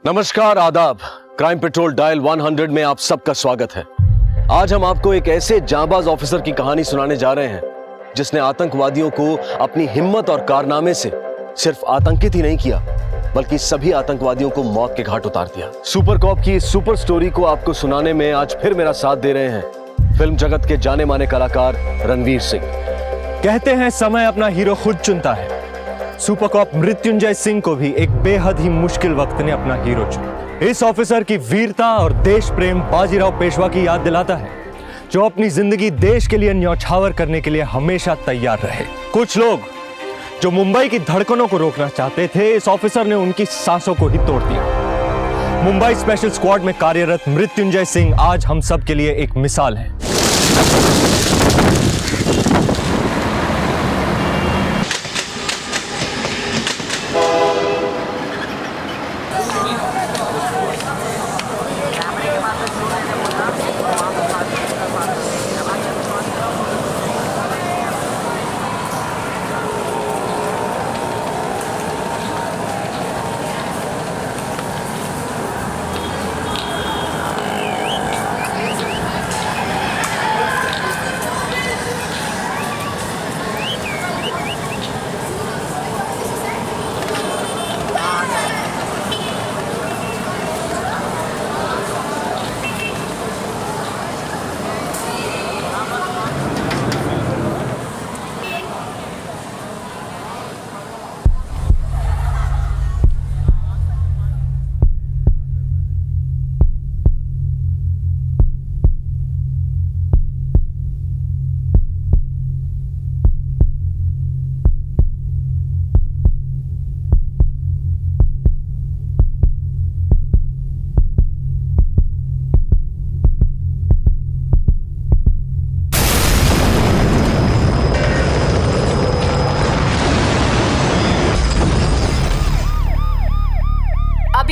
नमस्कार, आदाब। Crime petrol dial 100 में आप सबका स्वागत है। आज हम आपको एक ऐसे जांबाज ऑफिसर की कहानी सुनाने जा रहे हैं जिसने आतंकवादियों को अपनी हिम्मत और कारनामे से सिर्फ आतंकित ही नहीं किया बल्कि सभी आतंकवादियों को मौत के घाट उतार दिया। सुपर कॉप की इस सुपर स्टोरी को आपको सुनाने में आज फिर मेरा साथ दे रहे हैं फिल्म जगत के जाने माने कलाकार रणवीर सिंह। कहते हैं समय अपना हीरो खुद चुनता है। सुपर कॉप मृत्युंजय सिंह को भी एक बेहद ही मुश्किल वक्त ने अपना हीरो चुना। इस ऑफिसर की वीरता और देश प्रेम बाजीराव पेशवा की याद दिलाता है, जो अपनी जिंदगी देश के लिए न्यौछावर करने के लिए हमेशा तैयार रहे। कुछ लोग जो मुंबई की धड़कनों को रोकना चाहते थे, इस ऑफिसर ने उनकी सांसों को ही तोड़ दिया। मुंबई स्पेशल स्क्वाड में कार्यरत मृत्युंजय सिंह आज हम सब के लिए एक मिसाल है।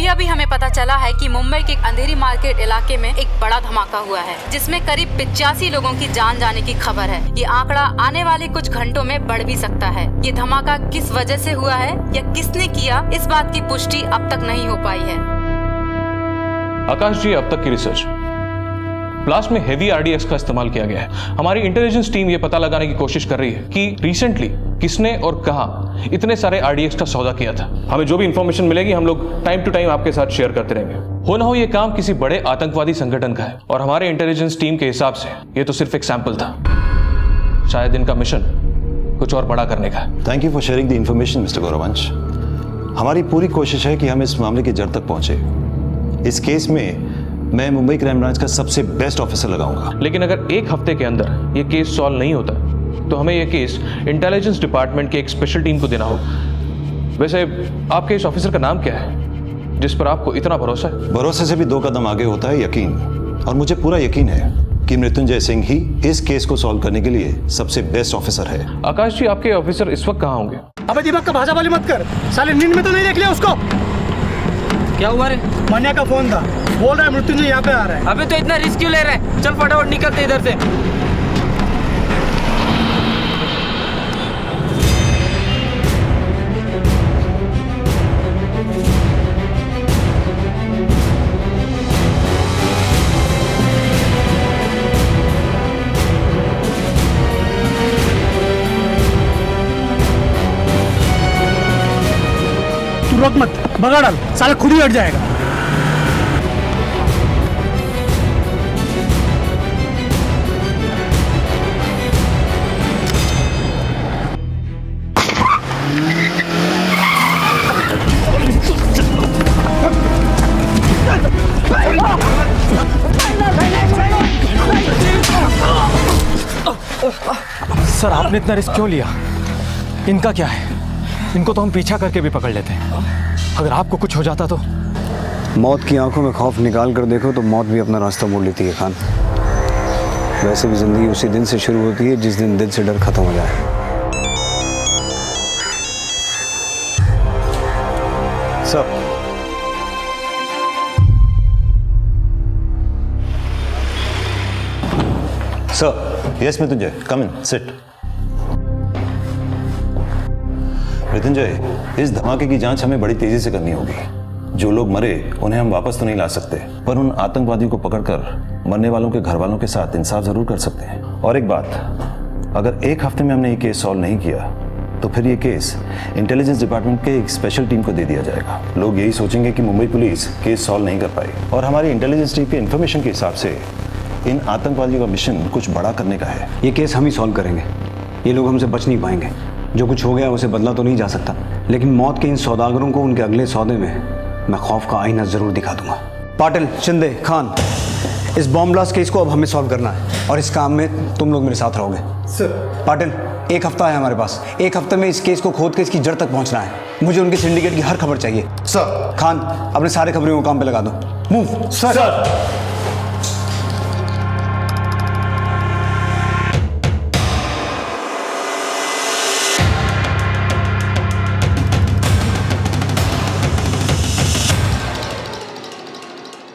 अभी हमें पता चला है कि मुंबई के अंधेरी मार्केट इलाके में एक बड़ा धमाका हुआ है, जिसमें करीब 85 लोगों की जान जाने की खबर है। ये आंकड़ा आने वाले कुछ घंटों में बढ़ भी सकता है। ये धमाका किस वजह से हुआ है या किसने किया, इस बात की पुष्टि अब तक नहीं हो पाई है। आकाश जी, अब तक की रिसर्च ब्लास्ट में हेवी आरडीएक्स का इस्तेमाल किया गया है। हमारी इंटेलिजेंस टीम ये पता लगाने की कोशिश कर रही है कि रिसेंटली किसने और कहां इतने सारे आरडीएक्स का सौदा किया था। हमें जो भी इंफॉर्मेशन मिलेगी हम लोग टाइम टू टाइम आपके साथ शेयर करते रहेंगे। हो ना हो ये काम किसी बड़े आतंकवादी संगठन का है और हमारे इंटेलिजेंस टीम के हिसाब से ये तो सिर्फ एक सैंपल था। शायद इनका मिशन कुछ और बड़ा करने का है। Thank you for sharing the information mister Gauravansh. हमारी पूरी कोशिश है कि हम इस मामले की जड़ तक पहुंचे। इस केस में मैं मुंबई क्राइम ब्रांच का सबसे बेस्ट ऑफिसर लगाऊंगा। लेकिन अगर एक हफ्ते के अंदर ये केस सॉल्व नहीं होता तो हमें ये केस इंटेलिजेंस डिपार्टमेंट की एक स्पेशल टीम को देना होगा। वैसे आपके इस ऑफिसर का नाम क्या है जिस पर आपको इतना भरोसा है? भरोसे से भी 2 कदम आगे होता है यकीन, और मुझे पूरा यकीन है कि मृत्युंजय सिंह ही इस केस को सॉल्व करने के लिए सबसे बेस्ट ऑफिसर है। आकाश जी, आपके ऑफिसर इस वक्त कहाँ होंगे? अबे दीपक का भाषा वाली मत कर, साले नींद में तो नहीं देख लिया उसको? क्या हुआ रे? मन्या का फोन था, बोल रहा है मृत्युंजय यहाँ पे आ रहा है। अबे तो इतना रिस्क क्यों ले रहा है? चल फटाफट निकलते इधर से। तू रोक मत, भगा डाल, साला खुद ही हट जाएगा। सर, आपने इतना रिस्क क्यों लिया? इनका क्या है? इनको तो हम पीछा करके भी पकड़ लेते हैं। अगर आपको कुछ हो जाता तो? मौत की आंखों में खौफ निकाल कर देखो तो मौत भी अपना रास्ता मोड़ लेती है खान। वैसे भी जिंदगी उसी दिन से शुरू होती है जिस दिन दिल से डर खत्म हो जाए। सर, सर, यस मृत्युंजय, कम इन, सिट। मृत्युंजय, इस धमाके की जांच हमें बड़ी तेजी से करनी होगी। जो लोग मरे उन्हें हम वापस तो नहीं ला सकते, पर उन आतंकवादियों को पकड़कर मरने वालों के घर वालों के साथ इंसाफ जरूर कर सकते हैं। और एक बात, अगर एक हफ्ते में हमने ये केस सॉल्व नहीं किया तो फिर ये केस इंटेलिजेंस डिपार्टमेंट के एक स्पेशल टीम को दे दिया जाएगा। लोग यही सोचेंगे कि मुंबई पुलिस केस सॉल्व नहीं कर पाई, और हमारी इंटेलिजेंस टीम की इन्फॉर्मेशन के हिसाब से इन आतंकवादियों का मिशन कुछ बड़ा करने का है। ये केस हम ही सॉल्व करेंगे, ये लोग हमसे बच नहीं पाएंगे। जो कुछ हो गया उसे बदला तो नहीं जा सकता, लेकिन मौत के इन सौदागरों को उनके अगले सौदे में मैं खौफ का आईना जरूर दिखा दूंगा। पाटिल, शिंदे, खान, इस बॉम्ब ब्लास्ट केस को अब हमें सॉल्व करना है और इस काम में तुम लोग मेरे साथ रहोगे। सर। पाटिल, एक हफ्ता है हमारे पास, एक हफ्ते में इस केस को खोद के इसकी जड़ तक पहुंचना है। मुझे उनके सिंडिकेट की हर खबर चाहिए। सर। खान, अपने सारे खबरों को काम पे लगा दो। मूव। सर।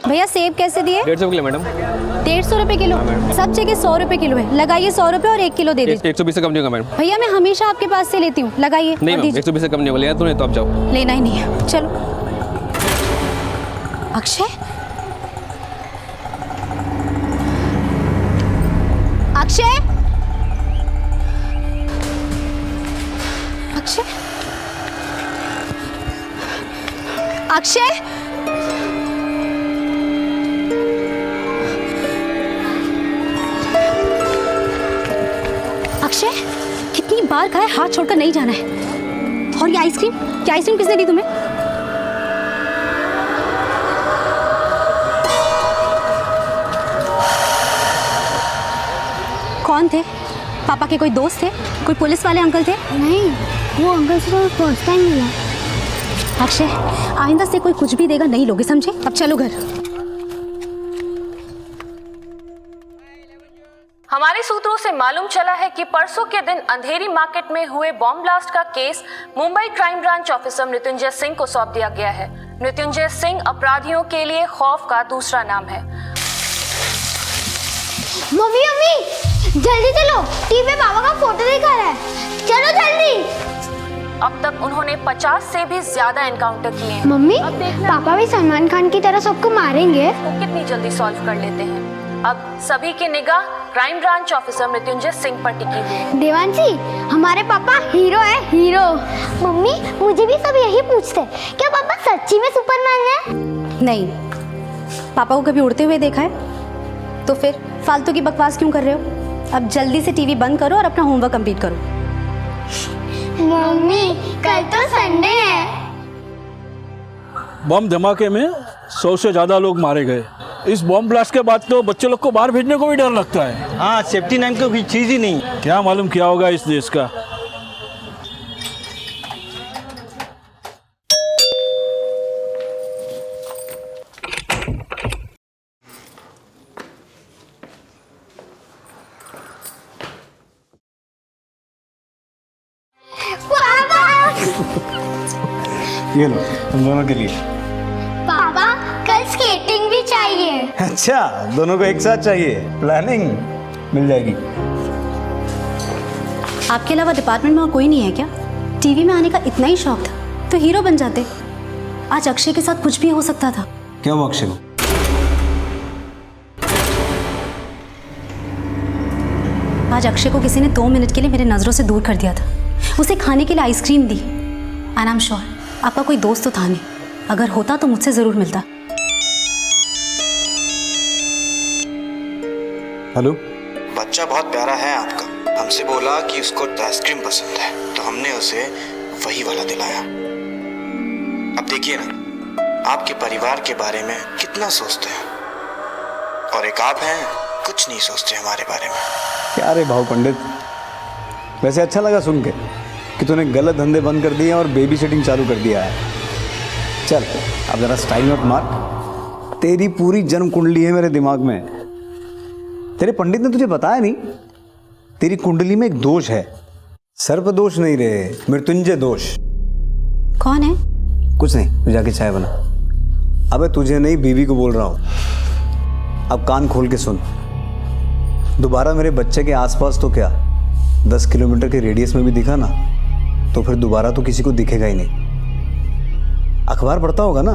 भैया सेब कैसे दिए? 150 किलो मैडम। 150 रुपए किलो? सब जगह 100 रुपए किलो है, लगाइए 100 रुपए और 1 किलो दे दीजिए। 120 से कम नहीं होगा मैडम। भैया मैं हमेशा आपके पास से लेती हूँ, लगाइए। नहीं मैम, 120 से कम नहीं होगा, तो नहीं तो आप जाओ। लेना ही नहीं है, चलो। अक्षय, अक्षय, अक्षय, अक्षय, अक्षय, कितनी बार कहा है हाथ छोड़कर नहीं जाना है। और ये आइसक्रीम, क्या आइसक्रीम किसने दी तुम्हें? कौन थे? पापा के कोई दोस्त थे? कोई पुलिस वाले अंकल थे? नहीं, वो अंकल से तो फर्स्ट टाइम मिला। अक्षय, आइंदा से कोई कुछ भी देगा नहीं लोगे, समझे? अब चलो घर। हमारे सूत्रों से मालूम चला है कि परसों के दिन अंधेरी मार्केट में हुए बॉम्ब ब्लास्ट का case Mumbai crime branch officer Mrityunjay Singh को सौंप दिया गया है। मृत्युंजय सिंह अपराधियों के लिए खौफ का दूसरा नाम है। मम्मी मम्मी जल्दी चलो, टीवी पे पापा का फोटो दिखा रहा है, चलो जल्दी। अब तक उन्होंने 50 से भी ज्यादा एनकाउंटर किए हैं। मम्मी, पापा भी सलमान खान की तरह सबको मारेंगे? वो कितनी जल्दी सॉल्व कर लेते हैं। अब सभी की निगाह crime branch officer Mrityunjay Singh पर टिकी हुई है। देवांशी, हमारे पापा हीरो है, हीरो। मम्मी, मुझे भी सब यही पूछते हैं, क्या पापा सच्ची में सुपरमैन है? नहीं, पापा को कभी उड़ते हुए देखा है? तो फिर फालतू की बकवास क्यों कर रहे हो? अब जल्दी से टीवी बंद करो और अपना होमवर्क कंप्लीट करो। मम्मी, कल तो संडे है। बम धमाके में 100 से ज्यादा लोग मारे गए। इस बॉम्ब ब्लास्ट के बाद तो बच्चे लोग को बाहर भेजने को भी डर लगता है। हाँ, सेफ्टी नाम की कोई चीज ही नहीं। क्या मालूम क्या होगा इस देश का। ये लो, तुम दोनों के लिए। पापा, कल स्केटिंग भी चाहिए। अच्छा, दोनों को एक साथ चाहिए। प्लानिंग मिल जाएगी। आपके अलावा डिपार्टमेंट में और कोई नहीं है क्या? टीवी में आने का इतना ही शौक था तो हीरो बन जाते। आज अक्षय के साथ कुछ भी हो सकता था। क्या हुआ अक्षय को? आज अक्षय को किसी ने 2 मिनट के लिए मेरे नजरों से दूर कर दिया था। उसे खाने के लिए ice cream the. And I am sure आपका कोई दोस्त तो था नहीं, अगर होता तो मुझसे जरूर मिलता। हेलो, बच्चा बहुत प्यारा है आपका, हमसे बोला कि उसको आइसक्रीम पसंद है, तो हमने उसे वही वाला दिलाया। अब देखिए ना, आपके परिवार के बारे में कितना सोचते हैं, और एक आप हैं कुछ नहीं सोचते हमारे बारे में। क्या रे भाव पंडित, वैसे अच्छा लगा सुन के कि तूने गलत धंधे बंद कर दिए और बेबी सिटिंग चालू कर दिया है। चल अब जरा स्टाइल मत मार, तेरी पूरी जन्म कुंडली है मेरे दिमाग में। तेरे पंडित ने तुझे बताया नहीं, तेरी कुंडली में एक दोष है। सर्प दोष नहीं रे, मृत्युंजय दोष। कौन है? कुछ नहीं, तू जाके चाय बना। अबे तुझे नहीं, बीवी को बोल रहा हूं। अब कान खोल के सुन, दोबारा मेरे बच्चे के आसपास तो क्या 10 किलोमीटर के रेडियस में भी दिखा ना, तो फिर दोबारा तो किसी को दिखेगा ही नहीं। अखबार पढ़ता होगा ना,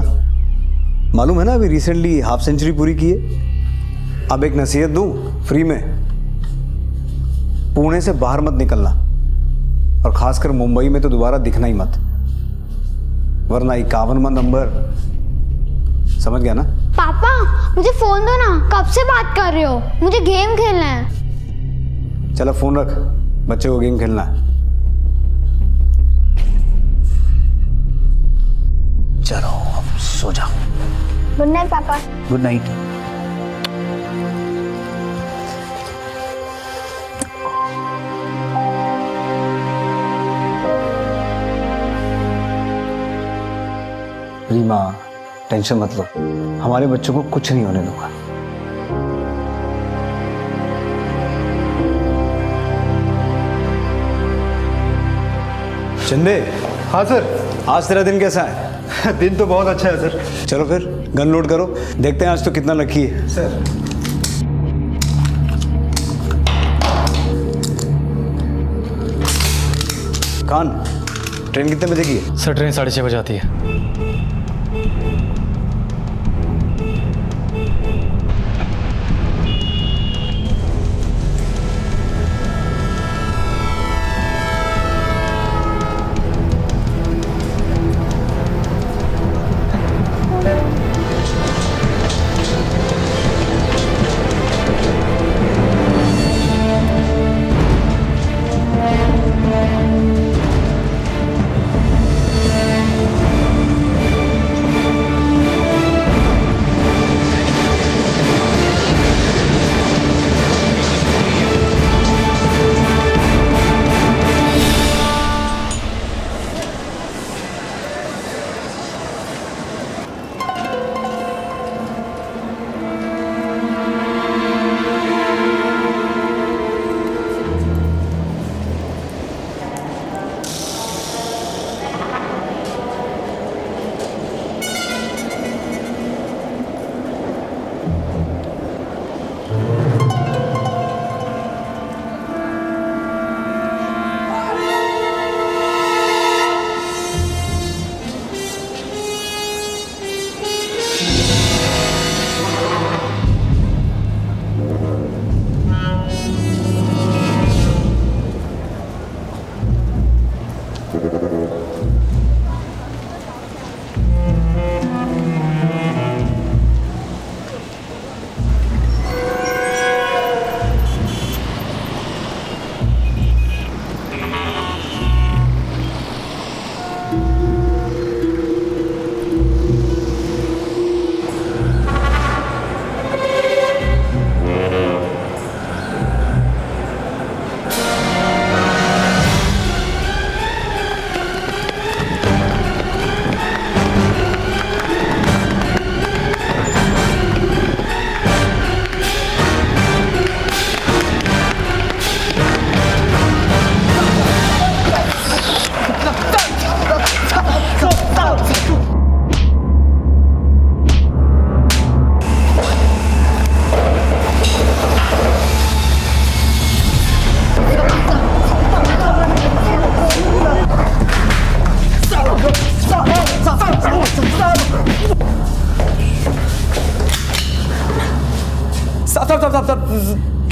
मालूम है ना, अभी रिसेंटली हाफ सेंचुरी पूरी की है। अब एक नसीहत दूं फ्री में, पुणे से बाहर मत निकलना, और खासकर मुंबई में तो दोबारा दिखना ही मत, वरना 51वां नंबर, समझ गया ना? पापा मुझे फोन दो ना, कब से बात कर रहे हो, मुझे गेम खेलना है। चलो फोन रख, बच्चे को गेम खेलना है। चलो अब सो जाओ। गुड नाइट पापा। Good night. रीमा टेंशन मत लो, हमारे बच्चों को कुछ नहीं होने दूंगा। चंदे। हाँ सर। आज तेरा दिन कैसा है? दिन तो बहुत अच्छा है सर। चलो फिर गन लोड करो, देखते हैं आज तो कितना लकी है। सर खान, ट्रेन कितने बजे की है? सर ट्रेन 6:30 बजे आती है।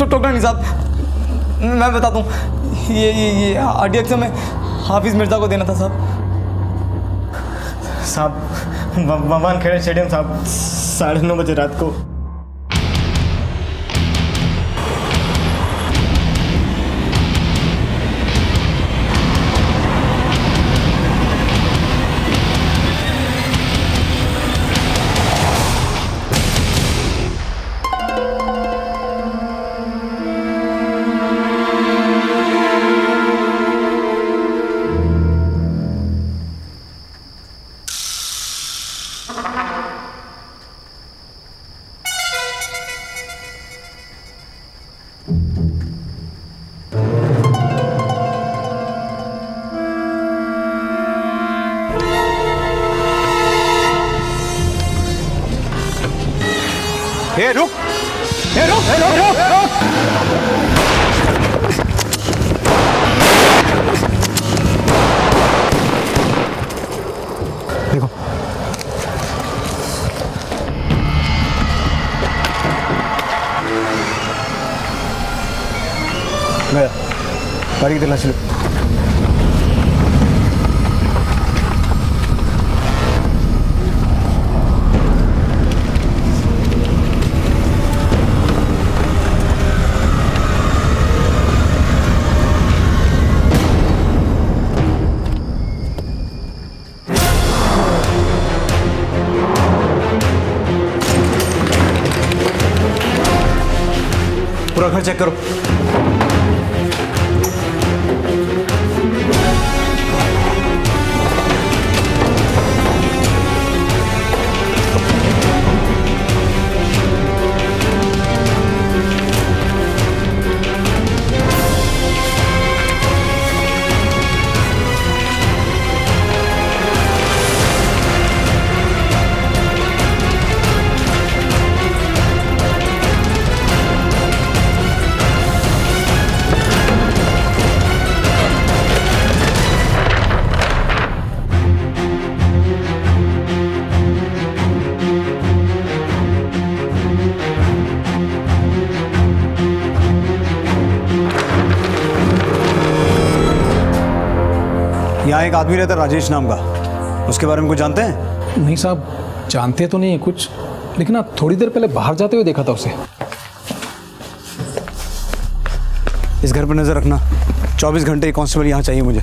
टोकरा नहीं साहब, मैं बता दूं, ये आरडीएक्स में हाफिज मिर्जा को देना था साहब। भगवान खेड़े स्टेडियम साहब 9:30 बजे रात को। ए रुक, ए रुक, ए रुक, रुक, रुक। देखो गया गाड़ी की तलाशी लो। पूरा घर चेक करो। यहाँ एक आदमी रहता है राजेश नाम का, उसके बारे में कुछ जानते हैं? नहीं साहब, जानते तो नहीं है कुछ, लेकिन आप थोड़ी देर पहले बाहर जाते हुए देखा था उसे। इस घर पर नजर रखना, 24 घंटे कांस्टेबल यहाँ चाहिए मुझे।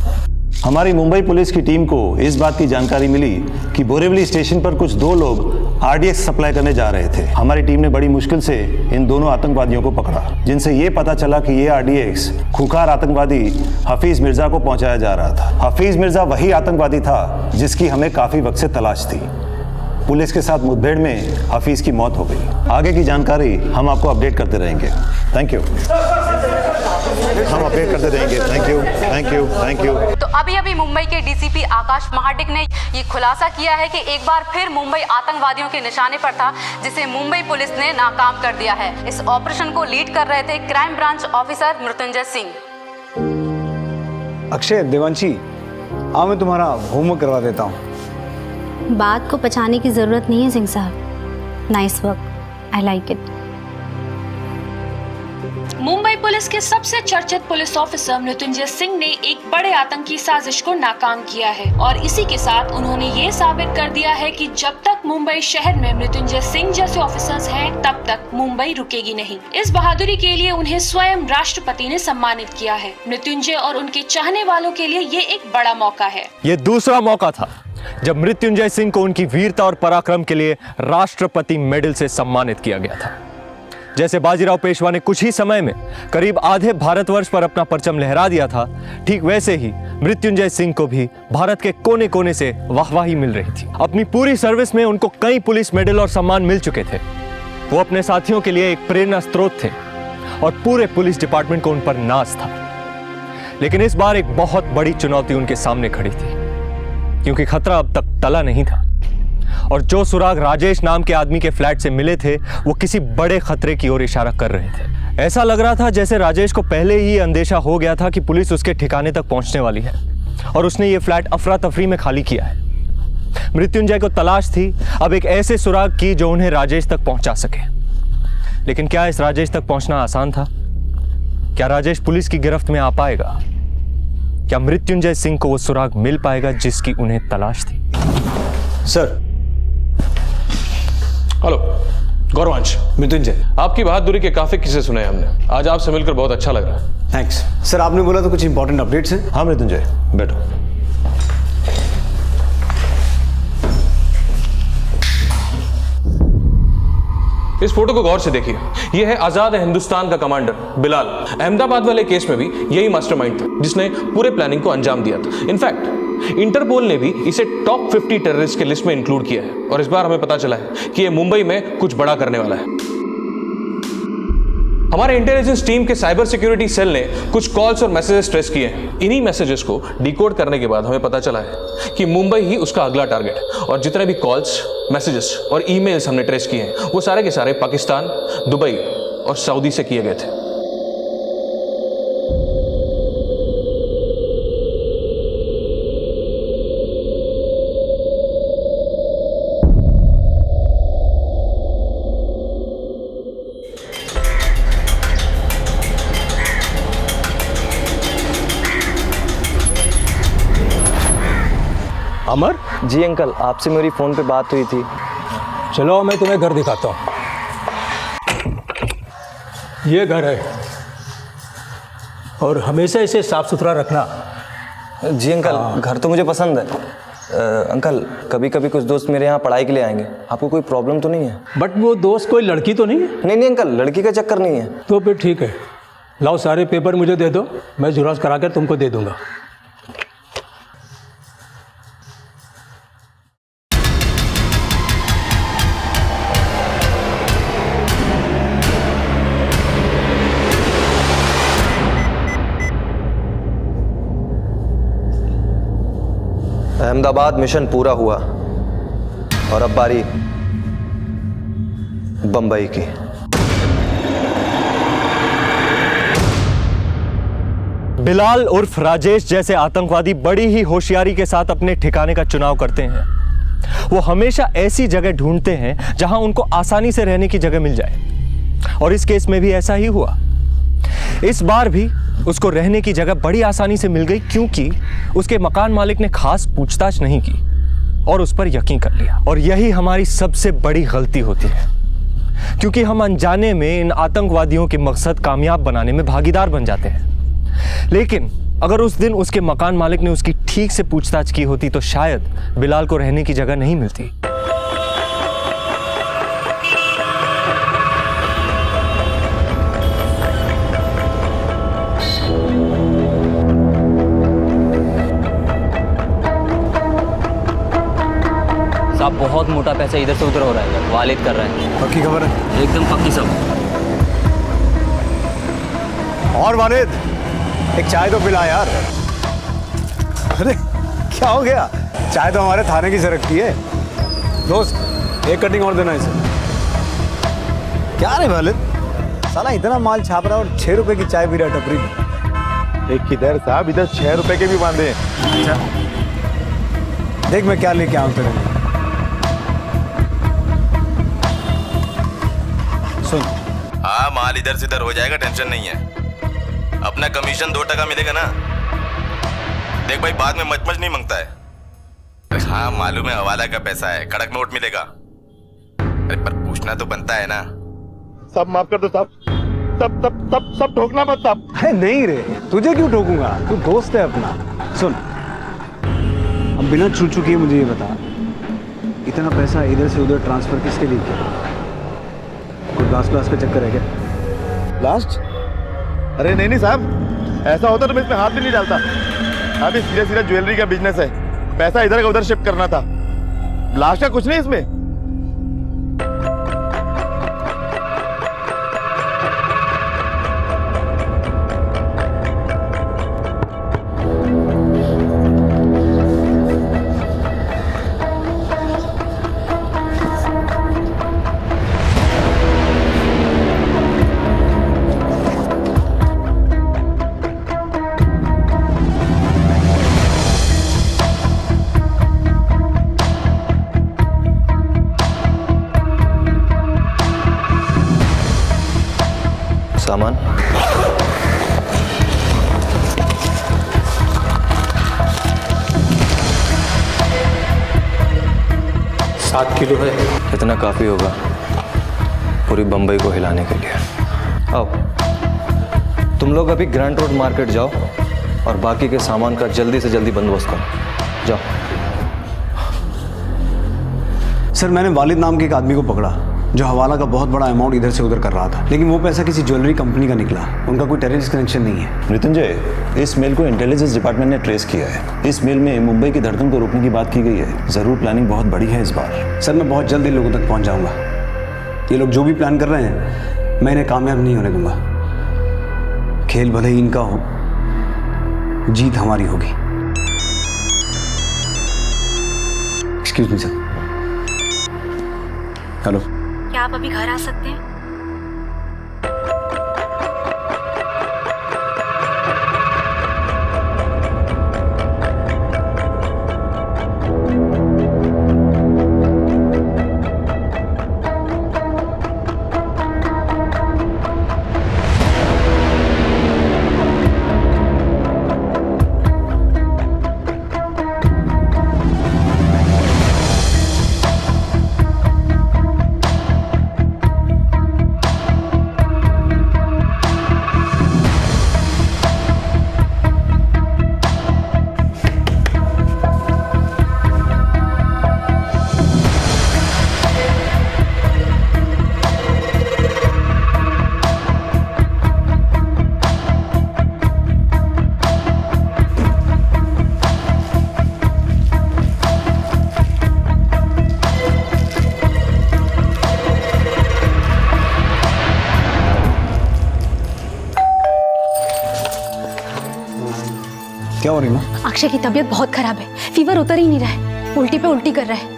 हमारी मुंबई पुलिस की टीम को इस बात की जानकारी मिली कि बोरीवली स्टेशन पर कुछ 2 लोग आरडीएक्स सप्लाई करने जा रहे थे। हमारी टीम ने बड़ी मुश्किल से इन दोनों आतंकवादियों को पकड़ा, जिनसे ये पता चला कि ये आरडीएक्स खूंखार आतंकवादी हफीज मिर्जा को पहुंचाया जा रहा था। हफीज मिर्जा वही आतंकवादी था जिसकी हमें काफी वक्त से तलाश थी। पुलिस के साथ मुठभेड़ में हफीज की मौत हो गई। आगे की जानकारी हम आपको अपडेट करते रहेंगे। Thank you. हम अपडेट करते रहेंगे। Thank you, thank you, thank you. तो अभी मुंबई के डीसीपी आकाश महाडिक ने ये खुलासा किया है कि एक बार फिर मुंबई आतंकवादियों के निशाने पर था, जिसे मुंबई पुलिस ने नाकाम कर दिया है। इस ऑपरेशन को लीड कर रहे थे crime branch officer Mrityunjay Singh. Akshay, Devanshi, आओ मैं तुम्हारा होमवर्क करवा देता हूँ। बात को पछाने की जरूरत नहीं है सिंह साहब। Nice work, I like it. Mumbai police के सबसे चर्चित पुलिस ऑफिसर मृत्युंजय सिंह ने एक बड़े आतंकी साजिश को नाकाम किया है और इसी के साथ उन्होंने ये साबित कर दिया है कि जब तक मुंबई शहर में मृत्युंजय सिंह जैसे ऑफिसर्स हैं, तब तक मुंबई रुकेगी नहीं। इस बहादुरी के लिए उन्हें स्वयं राष्ट्रपति ने सम्मानित किया है। मृत्युंजय और उनके चाहने वालों के लिए ये एक बड़ा मौका है। ये दूसरा मौका था जब मृत्युंजय सिंह को उनकी वीरता और पराक्रम के लिए राष्ट्रपति मेडल से सम्मानित किया गया था। जैसे बाजीराव पेशवा ने कुछ ही समय में करीब आधे भारतवर्ष पर अपना परचम लहरा दिया था, ठीक वैसे ही मृत्युंजय सिंह को भी भारत के कोने कोने से वाहवाही मिल रही थी। अपनी पूरी सर्विस में उनको कई पुलिस मेडल और सम्मान मिल चुके थे। वो अपने साथियों के लिए एक प्रेरणा स्रोत थे और पूरे पुलिस डिपार्टमेंट को उन पर नाज था। लेकिन इस बार एक बहुत बड़ी चुनौती उनके सामने खड़ी थी, क्योंकि खतरा अब तक टला नहीं था और जो सुराग राजेश नाम के आदमी के फ्लैट से मिले थे, वो किसी बड़े खतरे की ओर इशारा कर रहे थे। ऐसा लग रहा था जैसे राजेश को पहले ही अंदेशा हो गया था कि पुलिस उसके ठिकाने तक पहुंचने वाली है और उसने ये फ्लैट अफरा तफरी में खाली किया है। मृत्युंजय को तलाश थी अब एक ऐसे सुराग की जो उन्हें राजेश तक पहुंचा सके। लेकिन क्या इस राजेश तक पहुंचना आसान था? क्या राजेश पुलिस की गिरफ्त में आ पाएगा? क्या मृत्युंजय सिंह को वो सुराग मिल पाएगा जिसकी उन्हें तलाश थी? सर। हेलो गौरवांश। मृत्युंजय, आपकी बहादुरी के काफी किस्से सुने हैं हमने। आज आपसे मिलकर बहुत अच्छा लग रहा है। थैंक्स। सर, आपने बोला तो कुछ इंपॉर्टेंट अपडेट्स हैं? हाँ मृत्युंजय, बैठो। इस फोटो को गौर से देखिए। यह है आजाद हिंदुस्तान का कमांडर बिलाल। अहमदाबाद वाले केस में भी यही मास्टरमाइंड था जिसने पूरे प्लानिंग को अंजाम दिया था। इनफैक्ट इंटरपोल ने भी इसे टॉप 50 टेररिस्ट के लिस्ट में इंक्लूड किया है और इस बार हमें पता चला है कि यह मुंबई में कुछ बड़ा करने वाला है। हमारे इंटेलिजेंस टीम के साइबर सिक्योरिटी सेल ने कुछ कॉल्स और मैसेजेस ट्रेस किए हैं। इन्हीं मैसेजेस को डिकोड करने के बाद हमें पता चला है कि मुंबई ही उसका अगला टारगेट है और जितने भी कॉल्स, मैसेजेस और ईमेल्स हमने ट्रेस किए हैं वो सारे के सारे पाकिस्तान, दुबई और सऊदी से किए गए थे। अमर? जी अंकल, आपसे मेरी फ़ोन पे बात हुई थी। चलो मैं तुम्हें घर दिखाता हूँ। ये घर है और हमेशा इसे साफ सुथरा रखना। जी अंकल, घर तो मुझे पसंद है। अंकल, कभी कभी कुछ दोस्त मेरे यहाँ पढ़ाई के लिए आएंगे, आपको कोई प्रॉब्लम तो नहीं है? बट वो दोस्त कोई लड़की तो नहीं है? नहीं अंकल, लड़की का चक्कर नहीं है। तो फिर ठीक है, लाओ सारे पेपर मुझे दे दो, मैं ज़ेरॉक्स करा कर तुमको दे दूंगा। अहमदाबाद मिशन पूरा हुआ और अब बारी बंबई की। बिलाल उर्फ राजेश जैसे आतंकवादी बड़ी ही होशियारी के साथ अपने ठिकाने का चुनाव करते हैं। वो हमेशा ऐसी जगह ढूंढते हैं जहां उनको आसानी से रहने की जगह मिल जाए, और इस केस में भी ऐसा ही हुआ। इस बार भी उसको रहने की जगह बड़ी आसानी से मिल गई, क्योंकि उसके मकान मालिक ने खास पूछताछ नहीं की और उस पर यकीन कर लिया। और यही हमारी सबसे बड़ी गलती होती है, क्योंकि हम अनजाने में इन आतंकवादियों के मकसद कामयाब बनाने में भागीदार बन जाते हैं। लेकिन अगर उस दिन उसके मकान मालिक ने उसकी ठीक से पूछताछ की होती तो शायद बिलाल को रहने की जगह नहीं मिलती। साहब, बहुत मोटा पैसा इधर से उधर हो रहा है, वालिद कर रहा है। पक्की खबर है? एकदम पक्की सब। और वालिद, एक चाय तो पिला यार। अरे क्या हो गया? चाय तो हमारे थाने की सरकती है। दोस्त, एक कटिंग और देना इसे। क्या रे वालिद, साला इतना माल छाप रहा है और 6 रुपए की चाय पी रहा टपरी में। एक किधर साहब, इधर 6 रुपए के भी बांधे। अच्छा, देख मैं क्या लेके आऊँ तेरे लिए। सुन, हाँ, माल इधर से इधर हो जाएगा, टेंशन नहीं है। अपना कमीशन 2% मिलेगा ना। देख भाई, बाद में मच नहीं मांगता है। हाँ मालूम है, हवाला का पैसा है, कड़क नोट मिलेगा। अरे पर पूछना तो बनता है ना। सब माफ कर दो साहब, सब ठोकना मत साहब। अरे नहीं रे, तुझे क्यों ठोकूंगा, तू दोस्त है अपना। सुन, अब बिना चूचू किए मुझे ये बता, इतना पैसा इधर से उधर ट्रांसफर किसके लिए किया? कोई लास्ट का चक्कर है क्या? लास्ट? अरे नहीं साहब, ऐसा होता तो मैं इसमें हाथ भी नहीं डालता। अभी सीधा ज्वेलरी का बिजनेस है, पैसा इधर का उधर शिफ्ट करना था। लास्ट का कुछ नहीं इसमें। सामान 7 किलो है। इतना काफी होगा पूरी बंबई को हिलाने के लिए। आओ, तुम लोग अभी ग्रैंड रोड मार्केट जाओ और बाकी के सामान का जल्दी से जल्दी बंदोबस्त करो। जाओ। सर, मैंने वालिद नाम के एक आदमी को पकड़ा जो हवाला का बहुत बड़ा अमाउंट इधर से उधर कर रहा था, लेकिन वो पैसा किसी ज्वेलरी कंपनी का निकला। उनका कोई टेररिस्ट कनेक्शन नहीं है। मृत्युंजय, इस मेल को इंटेलिजेंस डिपार्टमेंट ने ट्रेस किया है। इस मेल में मुंबई की धड़कन को रोकने की बात की गई है। जरूर प्लानिंग बहुत बड़ी है इस बार। सर, मैं बहुत जल्द इन लोगों तक पहुंच जाऊंगा। ये लोग जो भी प्लान कर रहे हैं, मैं इन्हें कामयाब नहीं होने दूंगा। खेल भले ही इनका हो, जीत हमारी होगी। Excuse me sir. हेलो, क्या आप अभी घर आ सकते हैं? क्या हो रही माँ? अक्षय की तबीयत बहुत खराब है, फीवर उतर ही नहीं रहा है, उल्टी पे उल्टी कर रहा है।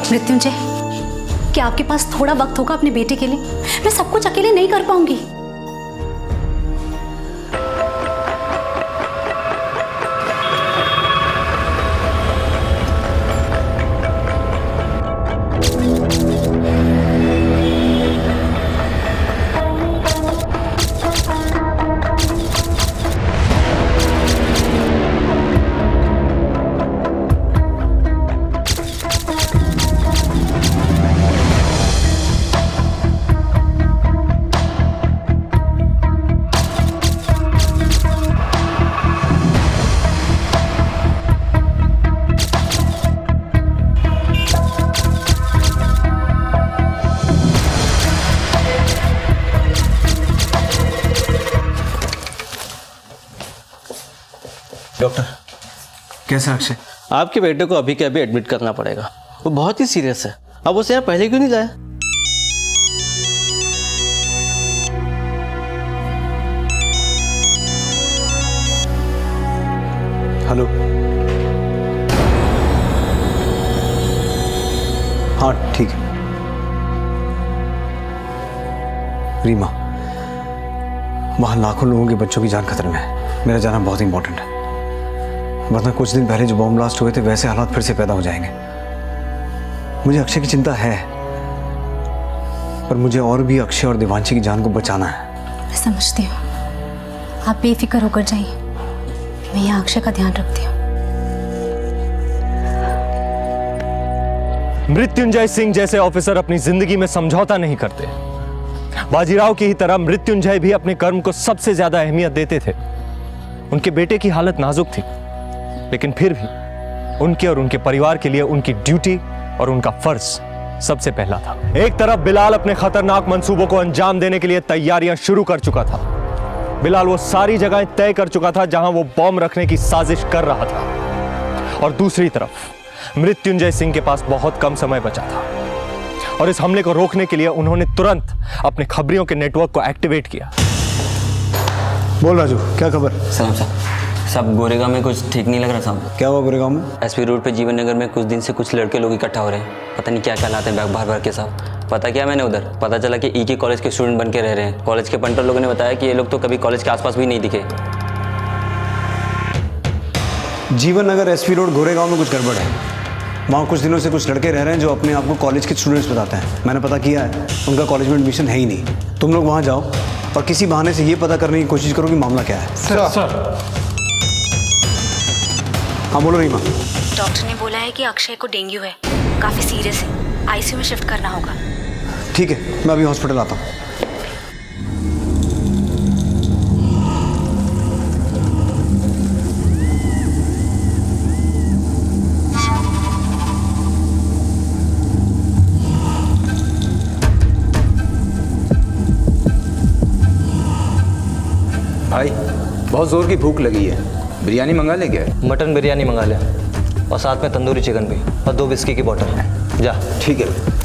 मृत्युंजय, क्या आपके पास थोड़ा वक्त होगा अपने बेटे के लिए? मैं सब कुछ अकेले नहीं कर पाऊंगी। डॉक्टर, कैसा अक्षय? आपके बेटे को अभी के अभी एडमिट करना पड़ेगा, वो बहुत ही सीरियस है। अब उसे यहाँ पहले क्यों नहीं लाया? हेलो, हाँ ठीक है। रीमा, वहां लाखों लोगों के बच्चों की जान खतरे में है, मेरा जाना बहुत इंपॉर्टेंट है, वरना कुछ दिन पहले जो बॉम्ब ब्लास्ट हुए थे वैसे हालात फिर से पैदा हो जाएंगे। मुझे अक्षय की चिंता है, पर मुझे और भी अक्षय और देवांशी की जान को बचाना है। मैं समझती हूँ, आप बेफिक्र होकर जाइए, मैं यहाँ अक्षय का ध्यान रखती हूँ। मृत्युंजय सिंह जैसे ऑफिसर अपनी जिंदगी में समझौता नहीं करते। बाजीराव की ही तरह मृत्युंजय भी अपने कर्म को सबसे ज्यादा अहमियत देते थे। उनके बेटे की हालत नाजुक थी, लेकिन फिर भी उनके और उनके परिवार के लिए उनकी ड्यूटी और उनका फर्ज सबसे पहला था। एक तरफ बिलाल अपने खतरनाक मंसूबों को अंजाम देने के लिए तैयारियां शुरू कर चुका था। बिलाल वो सारी जगहें तय कर चुका था जहां वो बॉम्ब रखने की साजिश कर रहा था, और दूसरी तरफ मृत्युंजय सिंह के पास बहुत कम समय बचा था, और इस हमले को रोकने के लिए उन्होंने तुरंत अपने खबरियों के नेटवर्क को एक्टिवेट किया। बोल राजू, क्या खबर? सलाम साहब, गोरेगांव में कुछ ठीक नहीं लग रहा साहब। क्या हुआ गोरेगांव में? एसपी रोड पे जीवन नगर में कुछ दिन से कुछ लड़के लोग इकट्ठा हो रहे हैं, पता नहीं क्या क्या लाते हैं बैग भर भर के साहब। पता क्या मैंने उधर पता चला कि ई के कॉलेज के स्टूडेंट बन के रह रहे हैं। कॉलेज के पंटर लोगों ने बताया कि ये लोग तो कभी कॉलेज के आसपास भी नहीं दिखे। जीवन नगर एसपी रोड गोरेगांव में कुछ गड़बड़ है। वहाँ कुछ दिनों से कुछ लड़के रह रहे हैं जो अपने आप को कॉलेज के स्टूडेंट्स बताते हैं। मैंने पता किया है, उनका कॉलेज में एडमिशन है ही नहीं। तुम लोग वहाँ जाओ और किसी बहाने से ये पता करने की कोशिश करो कि मामला क्या है। सर। हाँ बोलो रीमा। डॉक्टर ने बोला है कि अक्षय को डेंगू है, काफी सीरियस है, आईसीयू में शिफ्ट करना होगा। ठीक है, मैं अभी हॉस्पिटल आता हूँ। भाई बहुत जोर की भूख लगी है, बिरयानी मंगा ले क्या? मटन बिरयानी मंगा ले, और साथ में तंदूरी चिकन भी, और 2 विस्की की बोतल। जा। ठीक है।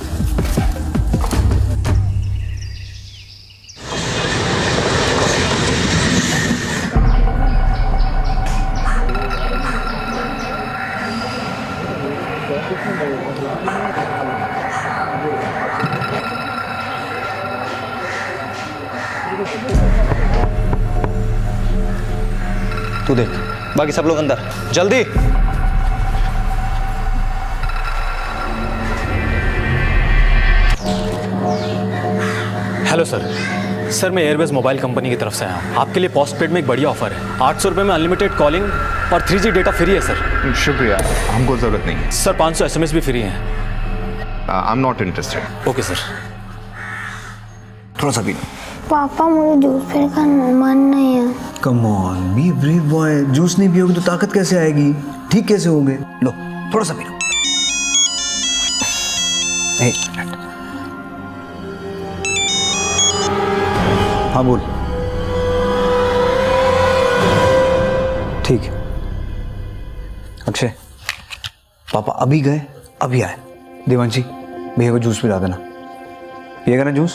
तू देख, बाकी सब लोग अंदर, जल्दी। हेलो सर, मैं एयरवेज मोबाइल कंपनी की तरफ से आया हूँ। आपके लिए पोस्टपेड में एक बढ़िया ऑफर है। 800 रुपये में अनलिमिटेड कॉलिंग और 3G डेटा फ्री है सर। शुक्रिया, हमको जरूरत नहीं है सर। 500 SMS भी फ्री हैं। I am not interested. Okay sir. थोड़ा सा पीना। पापा मुझे जूस फिर का मन नहीं है। Come on be brave boy, juice नहीं पियोगे तो ताकत कैसे आएगी? ठीक कैसे होगे? लो थोड़ा सा पी लो। एक मिनट। हाँ बोल। ठीक है। अक्षय, पापा अभी गए अभी आए। देवांशी भैया को जूस पिला देना। पिएगा ना जूस?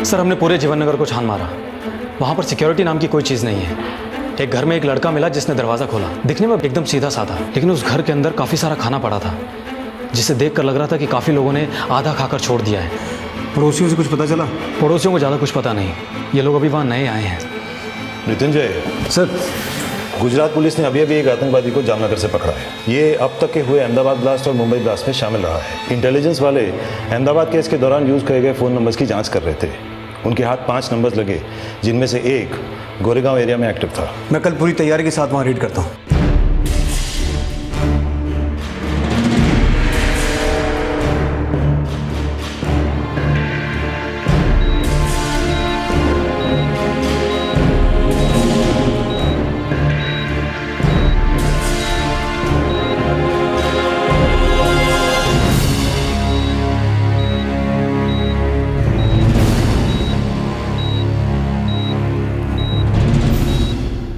सर हमने पूरे जीवन नगर को छान मारा, वहाँ पर सिक्योरिटी नाम की कोई चीज़ नहीं है। एक घर में एक लड़का मिला जिसने दरवाज़ा खोला, दिखने में एकदम सीधा साधा, लेकिन उस घर के अंदर काफ़ी सारा खाना पड़ा था जिसे देखकर लग रहा था कि काफ़ी लोगों ने आधा खाकर छोड़ दिया है। पड़ोसियों से कुछ पता चला? पड़ोसियों को ज़्यादा कुछ पता नहीं, ये लोग अभी वहाँ नए आए हैं। मृत्युंजय सर, गुजरात पुलिस ने अभी अभी एक आतंकवादी को जामनगर से पकड़ा है। ये अब तक के हुए अहमदाबाद ब्लास्ट और मुंबई ब्लास्ट में शामिल रहा है। इंटेलिजेंस वाले अहमदाबाद केस के दौरान यूज किए गए फ़ोन नंबर्स की जांच कर रहे थे। उनके हाथ 5 नंबर्स लगे, जिनमें से एक गोरेगांव एरिया में एक्टिव था। मैं कल पूरी तैयारी के साथ वहाँ रेड करता हूँ।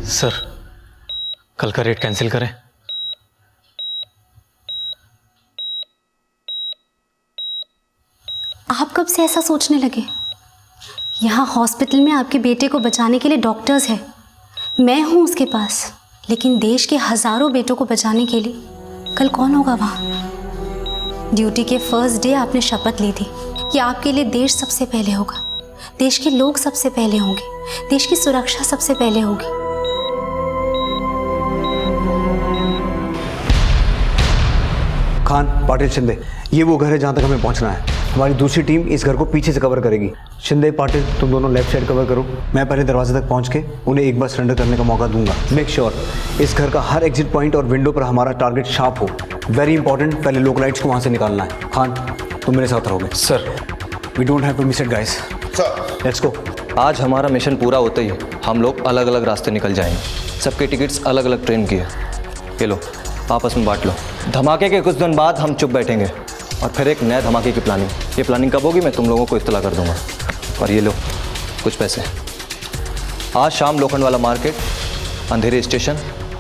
सर कल का रेट कैंसिल करें? आप कब से ऐसा सोचने लगे? यहाँ हॉस्पिटल में आपके बेटे को बचाने के लिए डॉक्टर्स हैं, मैं हूँ उसके पास, लेकिन देश के हजारों बेटों को बचाने के लिए कल कौन होगा वहाँ? ड्यूटी के फर्स्ट डे आपने शपथ ली थी कि आपके लिए देश सबसे पहले होगा, देश के लोग सबसे पहले होंगे, देश की सुरक्षा सबसे पहले होगी। खान, पाटिल, शिंदे, ये वो घर है जहाँ तक हमें पहुँचना है। हमारी दूसरी टीम इस घर को पीछे से कवर करेगी। शिंदे, पाटिल, तुम दोनों लेफ्ट साइड कवर करो। मैं पहले दरवाजे तक पहुँच के उन्हें एक बार सरेंडर करने का मौका दूंगा। मेक श्योर इस घर का हर एग्जिट पॉइंट और विंडो पर हमारा टारगेट शार्प हो। वेरी इंपॉर्टेंट, पहले लोकलाइट्स को वहाँ से निकालना है। खान, तुम मेरे साथ रहोगे। Sir we don't have to miss it guys. Let's go. आज हमारा मिशन पूरा होते ही हम लोग अलग अलग रास्ते निकल जाएंगे। सबके टिकट्स अलग अलग ट्रेन की है, ये लो आपस में बांट लो। धमाके के कुछ दिन बाद हम चुप बैठेंगे और फिर एक नए धमाके की प्लानिंग। ये प्लानिंग कब होगी मैं तुम लोगों को इत्तला कर दूंगा। और ये लो कुछ पैसे। आज शाम लोखंडवाला मार्केट, अंधेरी स्टेशन,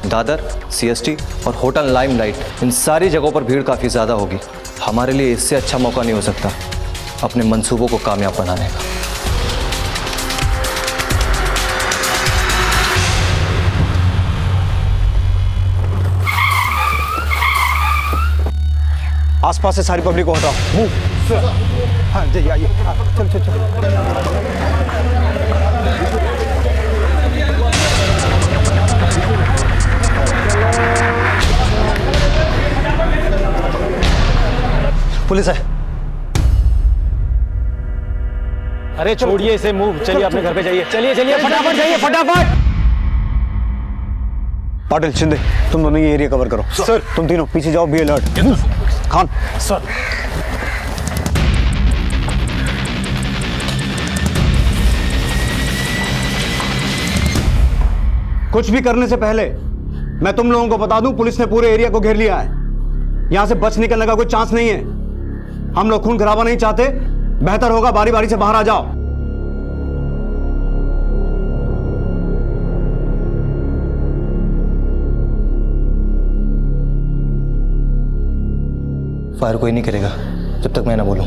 दादर, CST और होटल लाइमलाइट, इन सारी जगहों पर भीड़ काफ़ी ज़्यादा होगी। हमारे लिए इससे अच्छा मौका नहीं हो सकता अपने मंसूबों को कामयाब बनाने का। आसपास से सारी पब्लिक को हटाओ। मूव। हाँ जी, आइए। चल चल चल। पुलिस है। अरे छोड़िए इसे, मूव। चलिए अपने घर पे जाइए। चलिए चलिए फटाफट जाइए, फटाफट। पाटिल, शिंदे, तुम दोनों ये एरिया कवर करो। सर तुम तीनों पीछे जाओ, बी अलर्ट। खान सर। कुछ भी करने से पहले मैं तुम लोगों को बता दूं, पुलिस ने पूरे एरिया को घेर लिया है। यहां से बच निकलने का कोई चांस नहीं है। हम लोग खून खराबा नहीं चाहते, बेहतर होगा बारी बारी से बाहर आ जाओ। फायर कोई नहीं करेगा जब तक मैं ना बोलूं।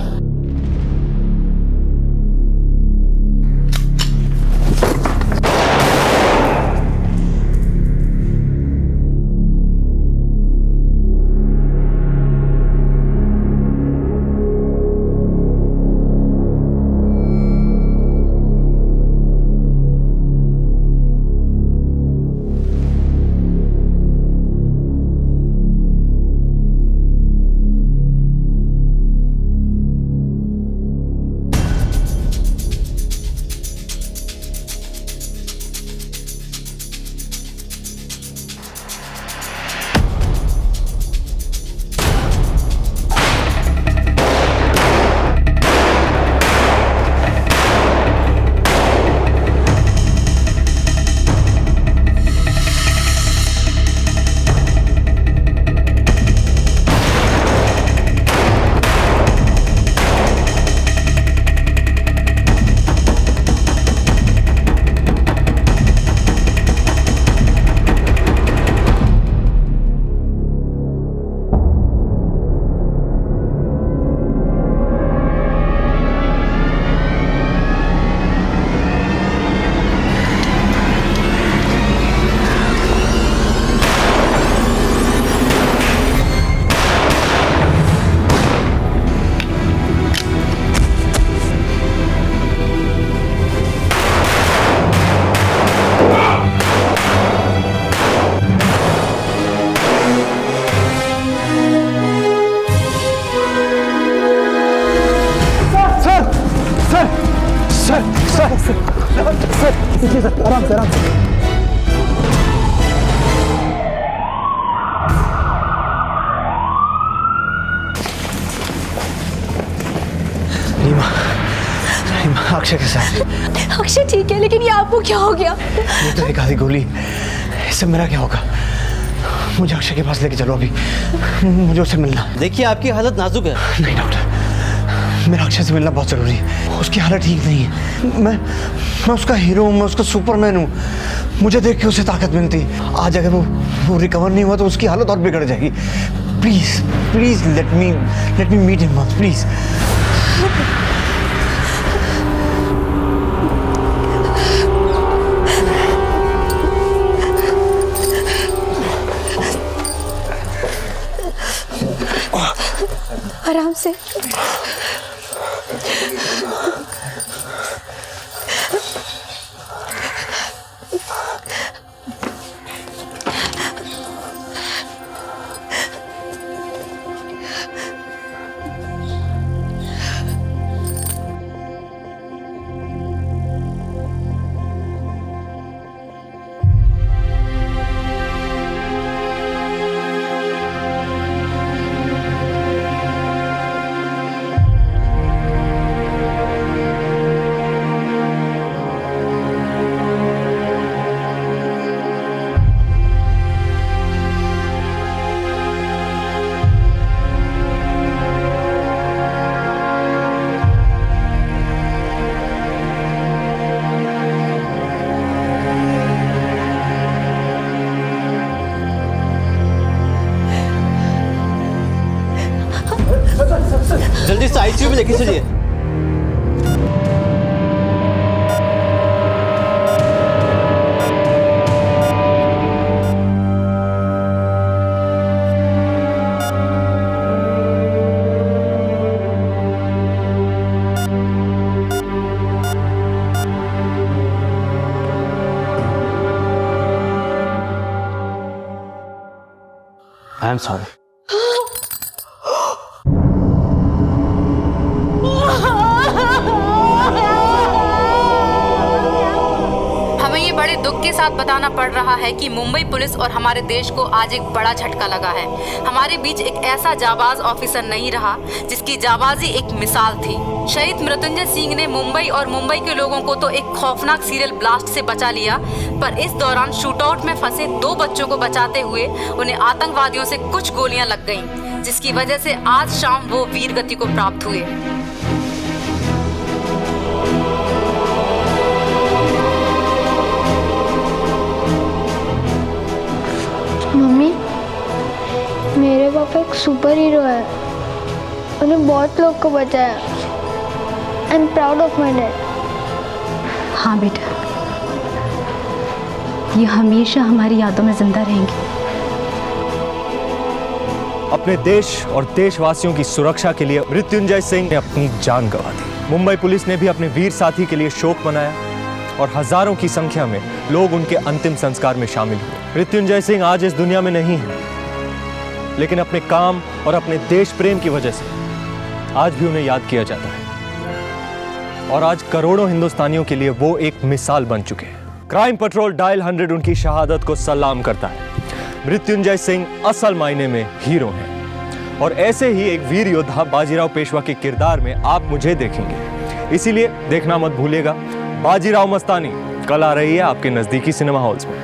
देखिए सर, आराम से आराम से। अक्षय के साथ। अक्षय ठीक है, लेकिन ये आपको क्या हो गया? ये तो एक आधी गोली, इससे मेरा क्या होगा? मुझे अक्षय के पास लेके चलो अभी, मुझे उससे मिलना। देखिए आपकी हालत नाजुक है। नहीं डॉक्टर, मेरा अक्षय से मिलना बहुत जरूरी है। उसकी हालत ठीक नहीं है। मैं उसका हीरो हूँ, मैं उसका सुपरमैन हूँ। मुझे देख के उसे ताकत मिलती। आज अगर वो रिकवर नहीं हुआ तो उसकी हालत और बिगड़ जाएगी। Please please let me meet him once, please. आराम से। जल्दी से आईसीयू में लेके चलिए। I am sorry. दुख के साथ बताना पड़ रहा है कि मुंबई पुलिस और हमारे देश को आज एक बड़ा झटका लगा है। हमारे बीच एक ऐसा जाबाज ऑफिसर नहीं रहा जिसकी जाबाजी एक मिसाल थी। शहीद मृत्युंजय सिंह ने मुंबई और मुंबई के लोगों को तो एक खौफनाक सीरियल ब्लास्ट से बचा लिया, पर इस दौरान शूटआउट में फंसे 2 बच्चों को बचाते हुए उन्हें आतंकवादियों से कुछ गोलियां लग गईं, जिसकी वजह से आज शाम वो वीर गति को प्राप्त हुए। मम्मी, मेरे पापा एक सुपर हीरो है। उन्हें बहुत लोग को बचाया। I am proud of my dad. हाँ बेटा, ये हमेशा हमारी यादों में जिंदा रहेंगे। अपने देश और देशवासियों की सुरक्षा के लिए मृत्युंजय सिंह ने अपनी जान गंवा दी। मुंबई पुलिस ने भी अपने वीर साथी के लिए शोक मनाया और हजारों की संख्या में लोग उनके अंतिम संस्कार में शामिल हुए। मृत्युंजय सिंह आज इस दुनिया में नहीं है, लेकिन अपने काम और अपने देश प्रेम की वजह से आज भी उन्हें याद किया जाता है। और आज करोड़ों हिंदुस्तानियों के लिए वो एक मिसाल बन चुके हैं। क्राइम पेट्रोल डायल 100 उनकी शहादत को सलाम करता है। मृत्युंजय सिंह असल मायने में हीरो हैं और ऐसे ही एक वीर योद्धा बाजीराव पेशवा के किरदार में आप मुझे देखेंगे। इसीलिए देखना मत भूलिएगा बाजीराव मस्तानी कल आ रही है आपके नजदीकी सिनेमा हॉल्स में।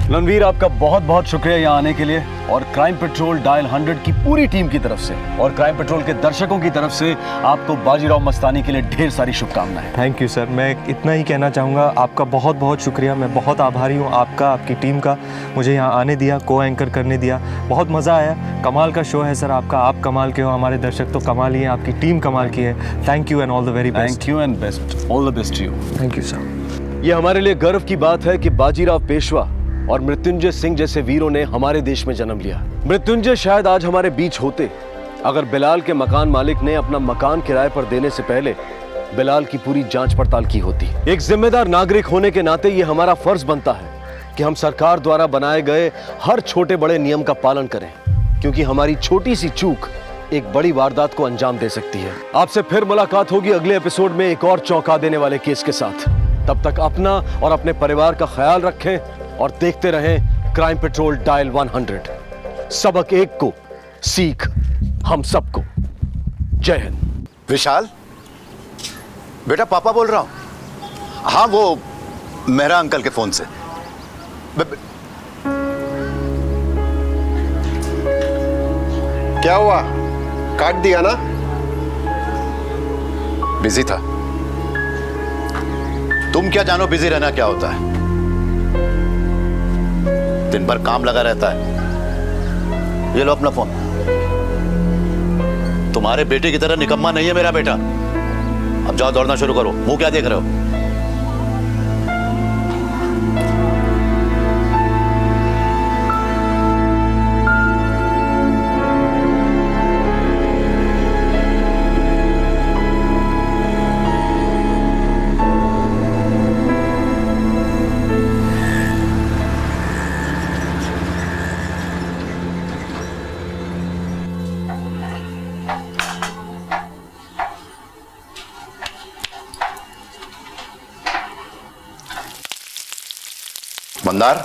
रणवीर, आपका बहुत बहुत शुक्रिया यहाँ आने के लिए और क्राइम पेट्रोल डायल 100 की पूरी टीम की तरफ से और क्राइम पेट्रोल के दर्शकों की तरफ से आपको बाजीराव मस्तानी के लिए ढेर सारी शुभकामनाएं। थैंक यू सर, मैं इतना ही कहना चाहूँगा, आपका बहुत बहुत शुक्रिया। मैं बहुत आभारी हूँ आपका, आपकी टीम का, मुझे यहाँ आने दिया, को एंकर करने दिया। बहुत मज़ा आया। कमाल का शो है सर आपका, आप कमाल के हो, हमारे दर्शक तो कमाल ही हैं, आपकी टीम कमाल की है। Thank you and all the very best. Thank you and best, all the best to you. Thank you sir. ये हमारे लिए गर्व की बात है कि बाजीराव पेशवा और मृत्युंजय सिंह जैसे वीरों ने हमारे देश में जन्म लिया। मृत्युंजय शायद आज हमारे बीच होते अगर बिलाल के मकान मालिक ने अपना मकान किराए पर देने से पहले बिलाल की पूरी जांच पड़ताल की होती। एक जिम्मेदार नागरिक होने के नाते ये हमारा फर्ज बनता है कि हम सरकार द्वारा बनाए गए हर छोटे बड़े नियम का पालन करें, क्योंकि हमारी छोटी सी चूक एक बड़ी वारदात को अंजाम दे सकती है। आपसे फिर मुलाकात होगी अगले एपिसोड में एक और चौंका देने वाले केस के साथ। तब तक अपना और अपने परिवार का ख्याल रखें और देखते रहें क्राइम पेट्रोल डायल 100। सबक एक को, सीख हम सबको। जय हिंद। विशाल बेटा, पापा बोल रहा हूं। हाँ, वो मेहरा अंकल के फोन से। क्या हुआ, काट दिया ना? बिजी था। तुम क्या जानो बिजी रहना क्या होता है? दिन भर काम लगा रहता है। ये लो अपना फोन। तुम्हारे बेटे की तरह निकम्मा नहीं है मेरा बेटा। अब जाओ दौड़ना शुरू करो। मुंह क्या देख रहे हो? मंदार,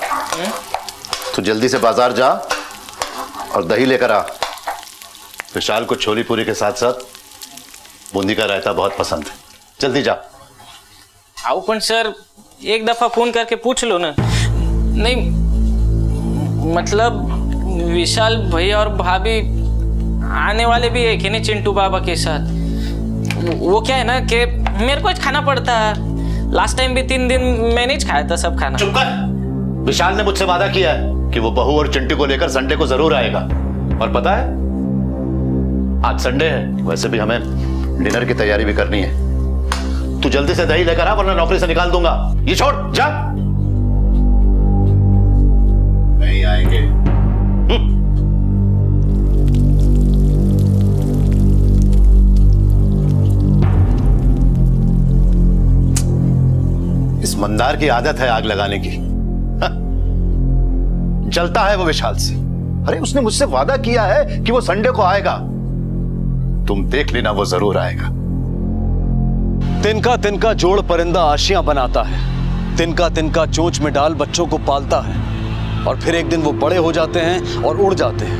तू जल्दी से बाजार जा और दही लेकर आ। विशाल को छोली पूरी के साथ साथ बूंदी का रायता बहुत पसंद है। जल्दी जा। आओ पण सर, एक दफा फोन करके पूछ लो ना। नहीं मतलब विशाल भैया और भाभी आने वाले भी है कि नहीं चिंटू बाबा के साथ। वो क्या है ना कि मेरे को खाना पड़ता है। लास्ट टाइम भी 3 दिन मैंने ही खाया था सब खाना। चुप कर। विशाल ने मुझसे वादा किया है कि वो बहू और चिंटू को लेकर संडे को जरूर आएगा। और पता है, आज संडे है, वैसे भी हमें डिनर की तैयारी भी करनी है। तू जल्दी से दही लेकर आ वरना नौकरी से निकाल दूंगा। ये छोड़, जा। नहीं आएंगे। इस मंदार की आदत है आग लगाने की। जलता है वो विशाल से। अरे उसने मुझसे वादा किया है कि वो संडे को आएगा। तुम देख लेना, वो जरूर आएगा। तिनका तिनका जोड़ परिंदा आशियां बनाता है। तिनका तिनका चोंच में डाल बच्चों को पालता है और फिर एक दिन वो बड़े हो जाते हैं और उड़ जाते हैं,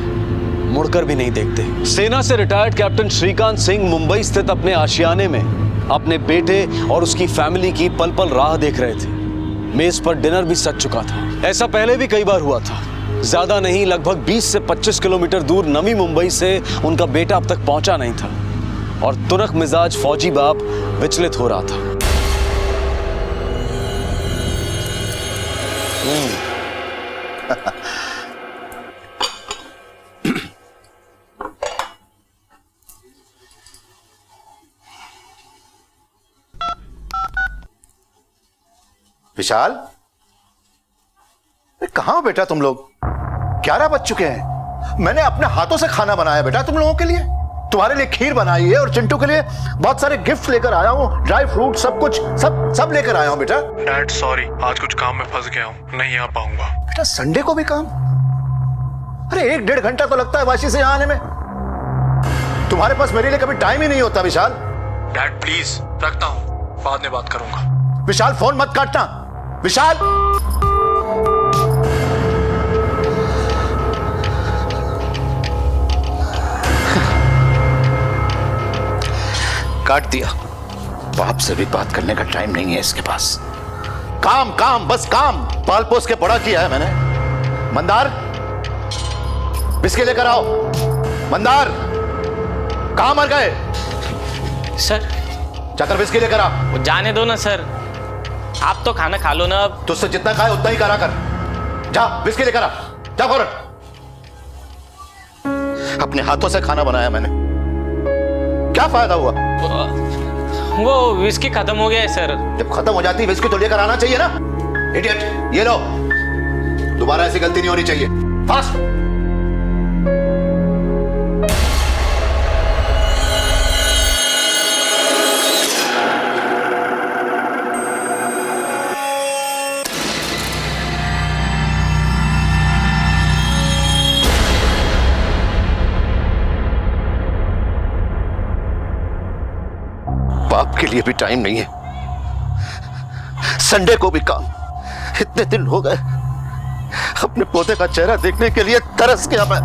मुड़कर भी नहीं देखते। सेना से रिटायर्ड कैप्टन श्रीकांत सिंह मुंबई स्थित अपने आशियाने में अपने बेटे और उसकी फैमिली की पल पल राह देख रहे थे। मेज पर डिनर भी सज चुका था। ऐसा पहले भी कई बार हुआ था। ज्यादा नहीं, लगभग 20 से 25 किलोमीटर दूर नवी मुंबई से उनका बेटा अब तक पहुंचा नहीं था और तुनक मिजाज फौजी बाप विचलित हो रहा था। विशाल, कहां हो बेटा तुम लोग? 11 बज चुके हैं। मैंने अपने हाथों से खाना बनाया बेटा तुम लोगों के लिए। तुम्हारे लिए खीर बनाई है और चिंटू के लिए बहुत सारे गिफ्ट लेकर आया हूँ। ड्राई फ्रूट सब कुछ सब लेकर आया हूँ बेटा। डैड सॉरी, आज कुछ काम में फंस गया हूँ, नहीं आ पाऊंगा। बेटा संडे को भी काम? अरे 1-1.5 घंटा तो लगता है वाशी से यहाँ आने में। तुम्हारे पास मेरे लिए कभी टाइम ही नहीं होता विशाल। डैड प्लीज, रखता हूँ, बाद में बात करूंगा। विशाल फोन मत काटना। विशाल, काट दिया। बाप से भी बात करने का टाइम नहीं है इसके पास। काम काम बस काम। पाल पोस के बड़ा किया है मैंने। मंदार, बिस्किट लेकर आओ। मंदार, कहां मर गए? सर जाकर बिस्किट लेकर आ। जाने दो ना सर, आप तो खाना खा लो ना। अब तुझसे जितना खाए उतना ही करा कर। जा बिस्किट लेकर आ, जा फौरन। अपने हाथों से खाना बनाया मैंने, क्या फायदा हुआ? वो विस्की खत्म हो गया है सर। जब खत्म हो जाती विस्की तो लेकर आना चाहिए ना। इडियट, ये लो। दोबारा ऐसी गलती नहीं होनी चाहिए। फास्ट। बाप के लिए भी टाइम नहीं है। संडे को भी काम। इतने दिन हो गए अपने पोते का चेहरा देखने के लिए तरस गया मैं।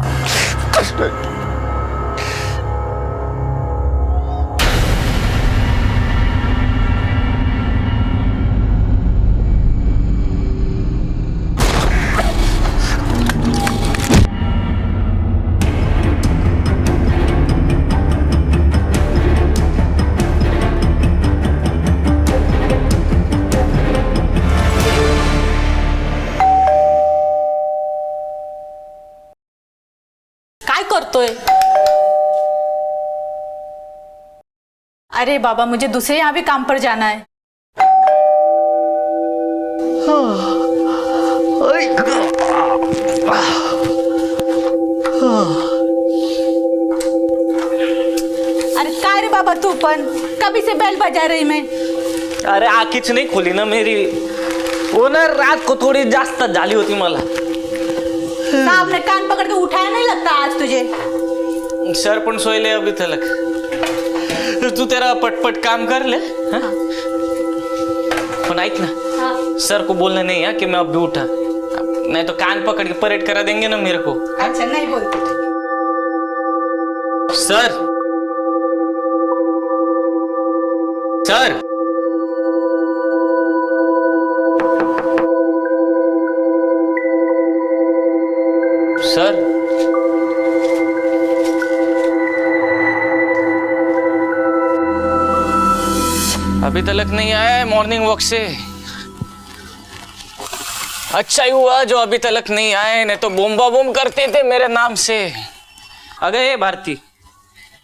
काय करतोय? अरे बाबा, मुझे दूसरे यहाँ भी काम पर जाना है। अरे काय रे बाबा, तू पण कभी से बेल बजा रही मैं। अरे आखीच नहीं खुली ना मेरी, वो ना रात को थोड़ी जास्त झाली होती मला। साहब ने कान पकड़ के उठाया नहीं लगता आज तुझे? सर पण सोयले अभी तलक। तू तेरा पटपट काम कर ले। हाँ? पण ऐक ना, सर को बोलना नहीं है कि मैं अब भी उठा, नहीं तो कान पकड़ के परेड करा देंगे ना मेरे को। अच्छा नहीं बोलते। सर सर सर अभी तक नहीं आया है मॉर्निंग वॉक से। अच्छा ही हुआ जो अभी तक नहीं आए, नहीं तो बोम्बा बोम करते थे मेरे नाम से। अगे भारती,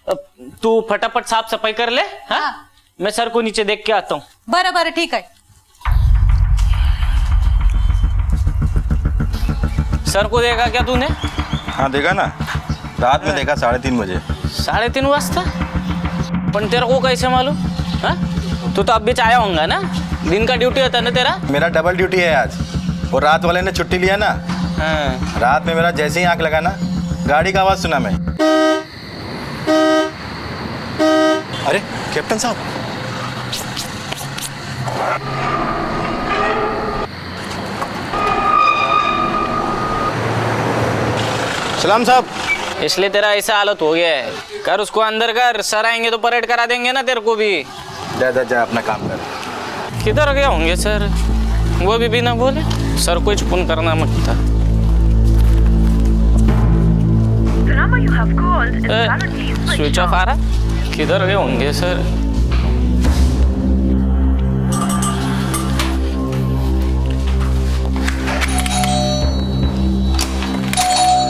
अब तू फटाफट साफ सफाई कर ले। हाँ, मैं सर को नीचे देख के आता हूँ। बरं बरं ठीक है। सर को देखा क्या तूने? हाँ देखा ना, रात में देखा 3:30 बजे। 3:30 वाजता? पण तेरे को कैसे मालूम? हाँ, तू तो अब भी आया होगा ना, दिन का ड्यूटी होता है ना तेरा। मेरा डबल ड्यूटी है आज, और रात वाले ने छुट्टी लिया ना। हाँ। रात में मेरा जैसे ही आंख लगा ना, गाड़ी का आवाज सुना मैं। अरे कैप्टन साहब, सलाम साहब। इसलिए तेरा ऐसा हालत हो गया है, कर उसको अंदर कर, सर आएंगे तो परेड करा देंगे ना तेरे को भी। जा अपना काम कर। किधर गए होंगे सर? वो भी बिना बोले सर को फोन करना मत था। स्विच ऑफ आ रहा, किधर गए होंगे सर?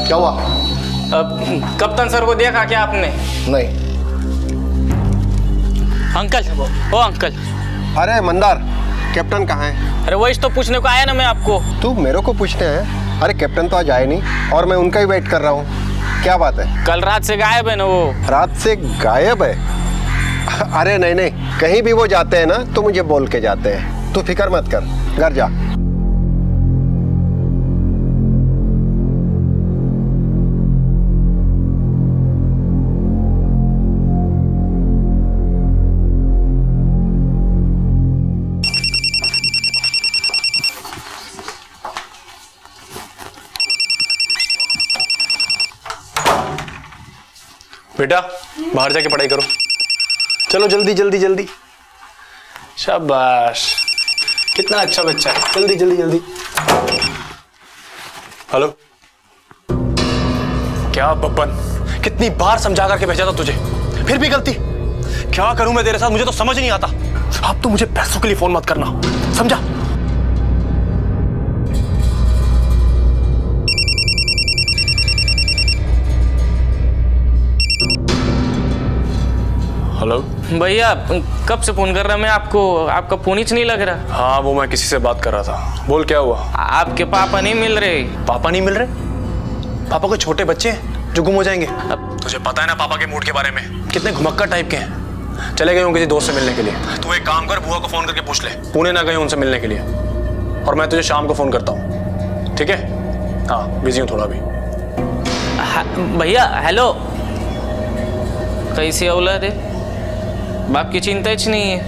क्या हुआ? कप्तान सर को देखा क्या आपने? नहीं। अंकल, ओ अंकल। अरे मंदार, कैप्टन कहाँ है? अरे वही तो पूछने को आया ना मैं आपको। तू मेरे को पूछते हैं? अरे कैप्टन तो आज आए नहीं और मैं उनका ही वेट कर रहा हूँ। क्या बात है? कल रात से गायब है ना वो। रात से गायब है? अरे नहीं नहीं, कहीं भी वो जाते हैं ना तो मुझे बोल के जाते हैं। तू फिक्र मत कर, घर जा। बेटा बाहर जाके पढ़ाई करो, चलो जल्दी जल्दी जल्दी। शाबाश, कितना अच्छा बच्चा है। जल्दी जल्दी जल्दी। हेलो, क्या बब्बन, कितनी बार समझा करके भेजा था तुझे, फिर भी गलती। क्या करूं मैं तेरे साथ, मुझे तो समझ नहीं आता। अब तो मुझे पैसों के लिए फोन मत करना, समझा? हेलो भैया, कब से फोन कर रहा मैं आपको, आपका फोन ही नहीं लग रहा। हाँ, वो मैं किसी से बात कर रहा था। बोल क्या हुआ? आपके पापा नहीं मिल रहे। पापा नहीं मिल रहे? पापा कोई छोटे बच्चे हैं जो गुम हो जाएंगे? अब तुझे पता है ना पापा के मूड के बारे में, कितने घुमक्कर टाइप के हैं। चले गए हों किसी दोस्त से मिलने के लिए। तू एक काम कर, बुआ को फोन करके पूछ ले, पुणे ना गए उनसे मिलने के लिए। और मैं तुझे शाम को फोन करता हूँ, ठीक है? हाँ, बिजी हूँ थोड़ा अभी। भैया हेलो, कैसी औलाद है, बाप की चिंता ही नहीं है।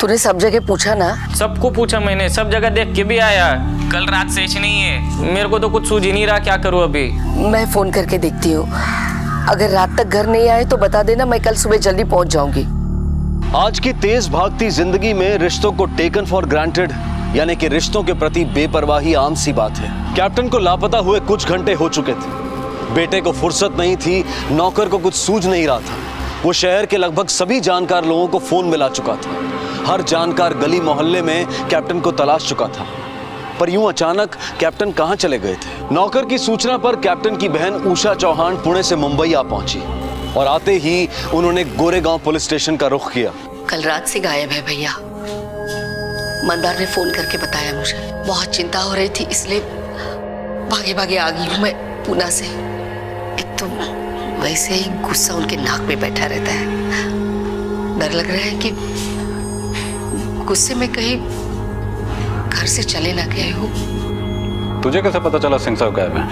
तूने सब जगह पूछा ना? सबको पूछा मैंने, सब जगह देख के भी आया। कल रात से नहीं है, मेरे को तो कुछ सूझ ही नहीं रहा क्या करूँ अभी। मैं फोन करके देखती हूँ, अगर रात तक घर नहीं आए तो बता देना, मैं कल सुबह जल्दी पहुंच जाऊंगी। आज की तेज भागती जिंदगी में रिश्तों को टेकन फॉर ग्रांटेड यानी कि रिश्तों के प्रति बेपरवाही आम सी बात है। कैप्टन को लापता हुए कुछ घंटे हो चुके थे। बेटे को फुर्सत नहीं थी, नौकर को कुछ सूझ नहीं रहा था। वो शहर के लगभग सभी जानकार लोगों को फोन मिला चुका था। हर जानकार गली मोहल्ले में कैप्टन को तलाश चुका था। पर यूं अचानक कैप्टन कहां चले गए थे? नौकर की सूचना पर कैप्टन की बहन उषा चौहान पुणे से मुंबई आ पहुंची और आते ही उन्होंने गोरेगांव पुलिस स्टेशन का रुख किया। कल रात से गायब है भैया। मंदार ने फोन करके बताया मुझे। बहुत चिंता हो रही थी, इसलिए भागे भागे आ गई हूँ मैं पूना से। एक तो वैसे ही गुस्सा उनके नाक में बैठा रहता है। डर लग रहा है कि गुस्से में कहीं घर से चले ना गए हो। तुझे कैसे पता चला सिंह साहब गायब हैं?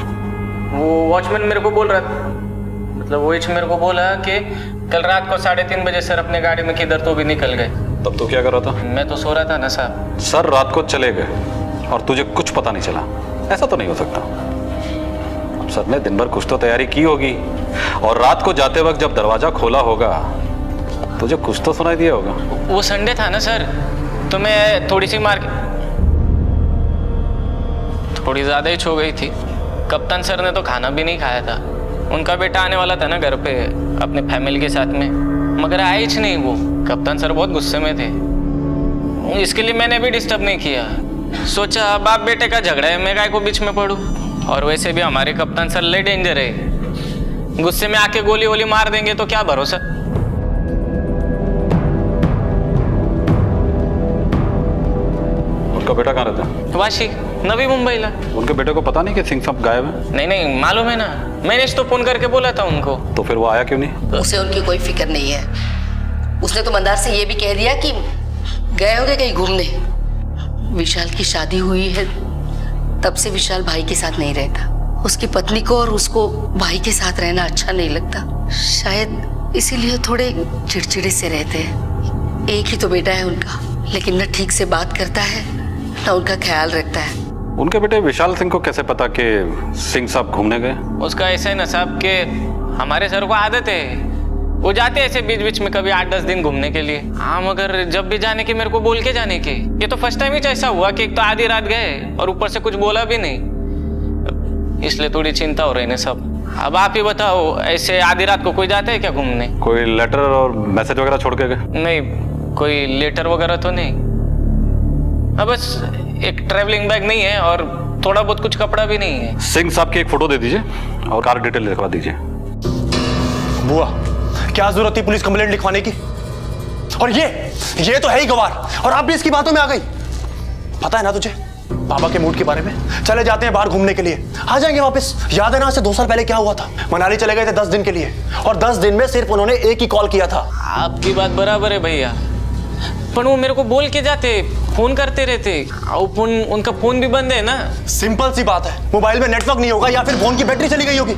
वो वॉचमैन मेरे को बोल रहा था, मतलब वो मेरे को बोला कि कल रात को 3:30 बजे सर अपने गाड़ी में किधर तो भी निकल गए। तब तो क्या कर रहा था? मैं तो सो रहा था ना साहब। सर रात को चले गए और तुझे कुछ पता नहीं चला, ऐसा तो नहीं हो सकता। अब सर ने दिन भर कुछ तो तैयारी की होगी और रात को जाते वक्त जब दरवाजा खोला होगा तुझे कुछ तो सुनाई दिया होगा। वो संडे था ना सर, तो मैं थोड़ी सी थोड़ी ज्यादा ही छो गई थी। कप्तान सर ने तो खाना भी नहीं खाया था। उनका बेटा आने वाला था ना घर पे अपने फैमिली के साथ में, मगर आए ही नहीं वो। कप्तान सर बहुत गुस्से में थे, इसके लिए मैंने भी डिस्टर्ब नहीं किया। सोचा बाप बेटे का झगड़ा है, मैं काय को बीच में पड़ूं। और वैसे भी हमारे कप्तान सर ले डेंजर है, गुस्से में आके गोली वोली मार देंगे तो क्या भरोसा। उनका बेटा कहाँ रहता है? वाशी, नवी मुंबई ला। उनके बेटे को पता नहीं कि सिंह साहब गायब है? नहीं नहीं मालूम है ना, मैंने तो फोन करके बोला था उनको। तो फिर वो आया क्यों नहीं? उसे उनकी कोई फिक्र नहीं है। उसने तो मंदार से ये भी कह दिया कि गए होंगे कहीं घूमने। विशाल की शादी हुई है तब से विशाल भाई के साथ नहीं रहता। उसकी पत्नी को और उसको भाई के साथ रहना अच्छा नहीं लगता, शायद इसीलिए थोड़े चिड़चिड़े से रहते हैं। एक ही तो बेटा है उनका, लेकिन न ठीक से बात करता है न उनका ख्याल रखता है। उनके बेटे विशाल सिंह को कैसे पता कि सिंह साहब घूमने गए? उसका ऐसा है ना साहब के हमारे सर को आदत है, वो जाते ऐसे बीच बीच में कभी 8-10 दिन घूमने के लिए। हाँ मगर जब भी जाने के मेरे को बोल के जाने के। ये तो फर्स्ट टाइम ही ऐसा हुआ कि एक तो आधी रात गए और ऊपर से कुछ बोला भी नहीं, इसलिए थोड़ी चिंता हो रही है सब। अब आप ही बताओ, ऐसे आधी रात को कोई जाता है क्या घूमने? कोई लेटर और मैसेज वगैरह छोड़ के गए? नहीं, कोई लेटर वगैरह तो नहीं। अब बस एक ट्रैवलिंग बैग नहीं है और थोड़ा बहुत कुछ कपड़ा भी नहीं है। सिंह साहब की एक फोटो दे दीजिए और कार डिटेल लिखवा दीजिए। बुआ, क्या जरूरत थी पुलिस कंप्लेंट लिखवाने की? और ये तो है ही गवार, और आप भी इसकी बातों में आ गई। पता है ना तुझे पापा के मूड के बारे में? चले जाते हैं बाहर घूमने के लिए, आ जाएंगे वापस। याद है ना से 2 साल पहले क्या हुआ था? मनाली चले गए थे 10 दिन के लिए और 10 दिन में सिर्फ उन्होंने एक ही कॉल किया था। आपकी बात बराबर है भैया, पर वो मेरे को बोल के जाते, फोन करते रहते। उनका फोन भी बंद है ना। सिंपल सी बात है, मोबाइल में नेटवर्क नहीं होगा या फिर फोन की बैटरी चली गई होगी।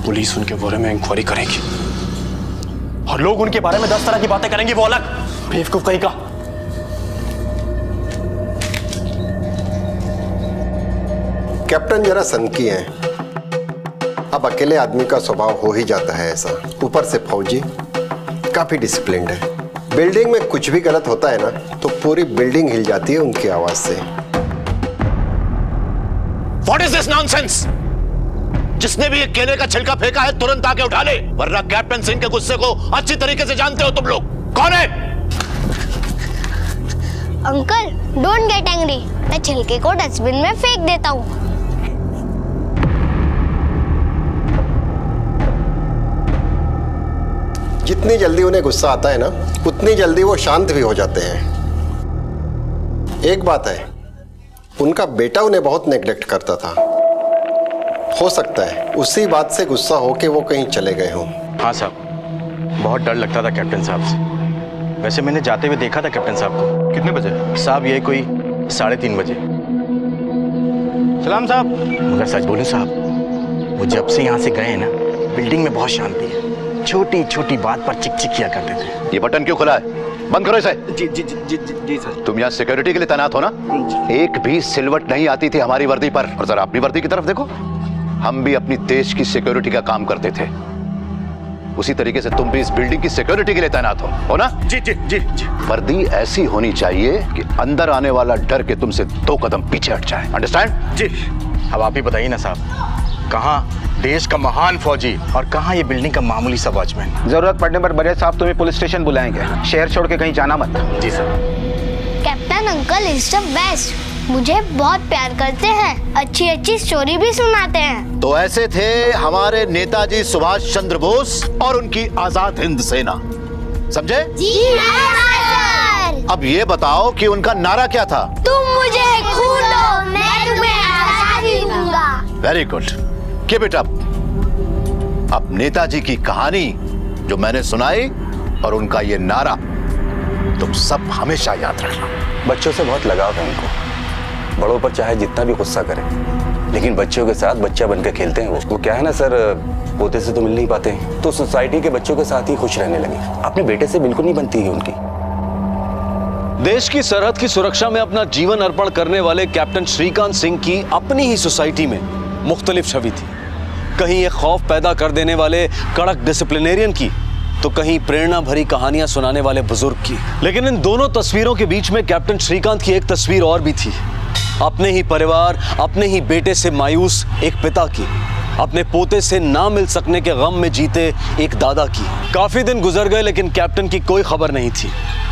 पुलिस उनके बारे में इंक्वायरी करेगी और लोग उनके बारे में 10 तरह की बातें करेंगे, वो अलग बेवकूफ कहीं का। कैप्टन जरा सनकी हैं। अब अकेले आदमी का स्वभाव हो ही जाता है ऐसा, ऊपर से फौजी, काफी डिसिप्लिन्ड है। बिल्डिंग में कुछ भी गलत होता है ना तो पूरी बिल्डिंग हिल जाती है उनकी आवाज से। What is this nonsense? जिसने भी ये केले का छिलका फेंका है तुरंत आके उठा ले, वरना कैप्टन सिंह के गुस्से को अच्छी तरीके से जानते हो तुम लोग। कौन है? अंकल डोंट गेट एंग्री, मैं छिलके को डस्टबिन में फेंक देता हूँ। जितनी जल्दी उन्हें गुस्सा आता है ना उतनी जल्दी वो शांत भी हो जाते हैं। एक बात है, उनका बेटा उन्हें बहुत नेग्लेक्ट करता था। हो सकता है उसी बात से गुस्सा हो के वो कहीं चले गए हों। हाँ साहब, बहुत डर लगता था कैप्टन साहब से। वैसे मैंने जाते हुए देखा था कैप्टन साहब को। कितने बजे? साहब ये कोई 3:30 बजे। सलाम साहब। मगर सच बोलूं साहब, वो जब से यहाँ से गए हैं ना, बिल्डिंग में बहुत शांति है। छोटी छोटी बात पर चिक चिक किया करते थे। ये बटन क्यों खुला है? बंद करो इसे। जी जी जी जी जी, जी सर। तुम यहाँ सिक्योरिटी के लिए तैनात हो ना? एक भी सिलवट नहीं आती थी हमारी वर्दी पर। और जरा अपनी वर्दी की तरफ देखो, हम भी अपनी देश की सिक्योरिटी का काम करते थे। उसी तरीके से तुम भी इस बिल्डिंग की सिक्योरिटी के लिए तैनात हो ना? जी जी जी जी। वर्दी ऐसी होनी चाहिए कि अंदर आने वाला डर के तुमसे 2 कदम पीछे हट जाए। अंडरस्टैंड? जी। अब आप ही बताइए ना साहब, कहाँ देश का महान फौजी और कहाँ ये बिल्डिंग का मामूली सा वॉचमैन। जरूरत पड़ने पर बड़े साहब तुम्हें पुलिस स्टेशन बुलाएंगे। शहर छोड़ के कहीं जाना मत। जी sir. Captain uncle is the best, मुझे बहुत प्यार करते हैं, अच्छी अच्छी स्टोरी भी सुनाते हैं। तो ऐसे थे हमारे नेताजी सुभाष चंद्र बोस और उनकी आजाद हिंद सेना। समझे? जी सर। अब ये बताओ कि उनका नारा क्या था? तुम मुझे खून दो, मैं तुम्हें आजादी दूंगा। Very good, keep it up. अब नेताजी की कहानी जो मैंने सुनाई और उनका ये नारा तुम सब हमेशा याद रखना। बच्चों से बहुत लगाव है उनको। बड़ों पर चाहे जितना भी गुस्सा करें, लेकिन बच्चों के साथ बच्चा बनकर खेलते हैं। वो क्या है ना सर, पोते से तो मिल नहीं पाते, तो सोसाइटी के बच्चों के साथ ही खुश रहने लगे। अपने बेटे से बिल्कुल नहीं बनती है उनकी। देश की सरहद की सुरक्षा में अपना जीवन अर्पण करने वाले कैप्टन श्रीकांत सिंह की अपनी ही सोसाइटी में मुख्तलिफ छवि थी। कहीं ये खौफ पैदा कर देने वाले कड़क डिसिप्लिनेरियन की, तो कहीं प्रेरणा भरी कहानियां सुनाने वाले बुजुर्ग की। लेकिन इन दोनों तस्वीरों के बीच में कैप्टन श्रीकांत की एक तस्वीर और भी थी। अपने ही परिवार, अपने ही बेटे से मायूस एक पिता की, अपने पोते से ना मिल सकने के गम में जीते एक दादा की। काफी दिन गुजर गए लेकिन कैप्टन की कोई खबर नहीं थी।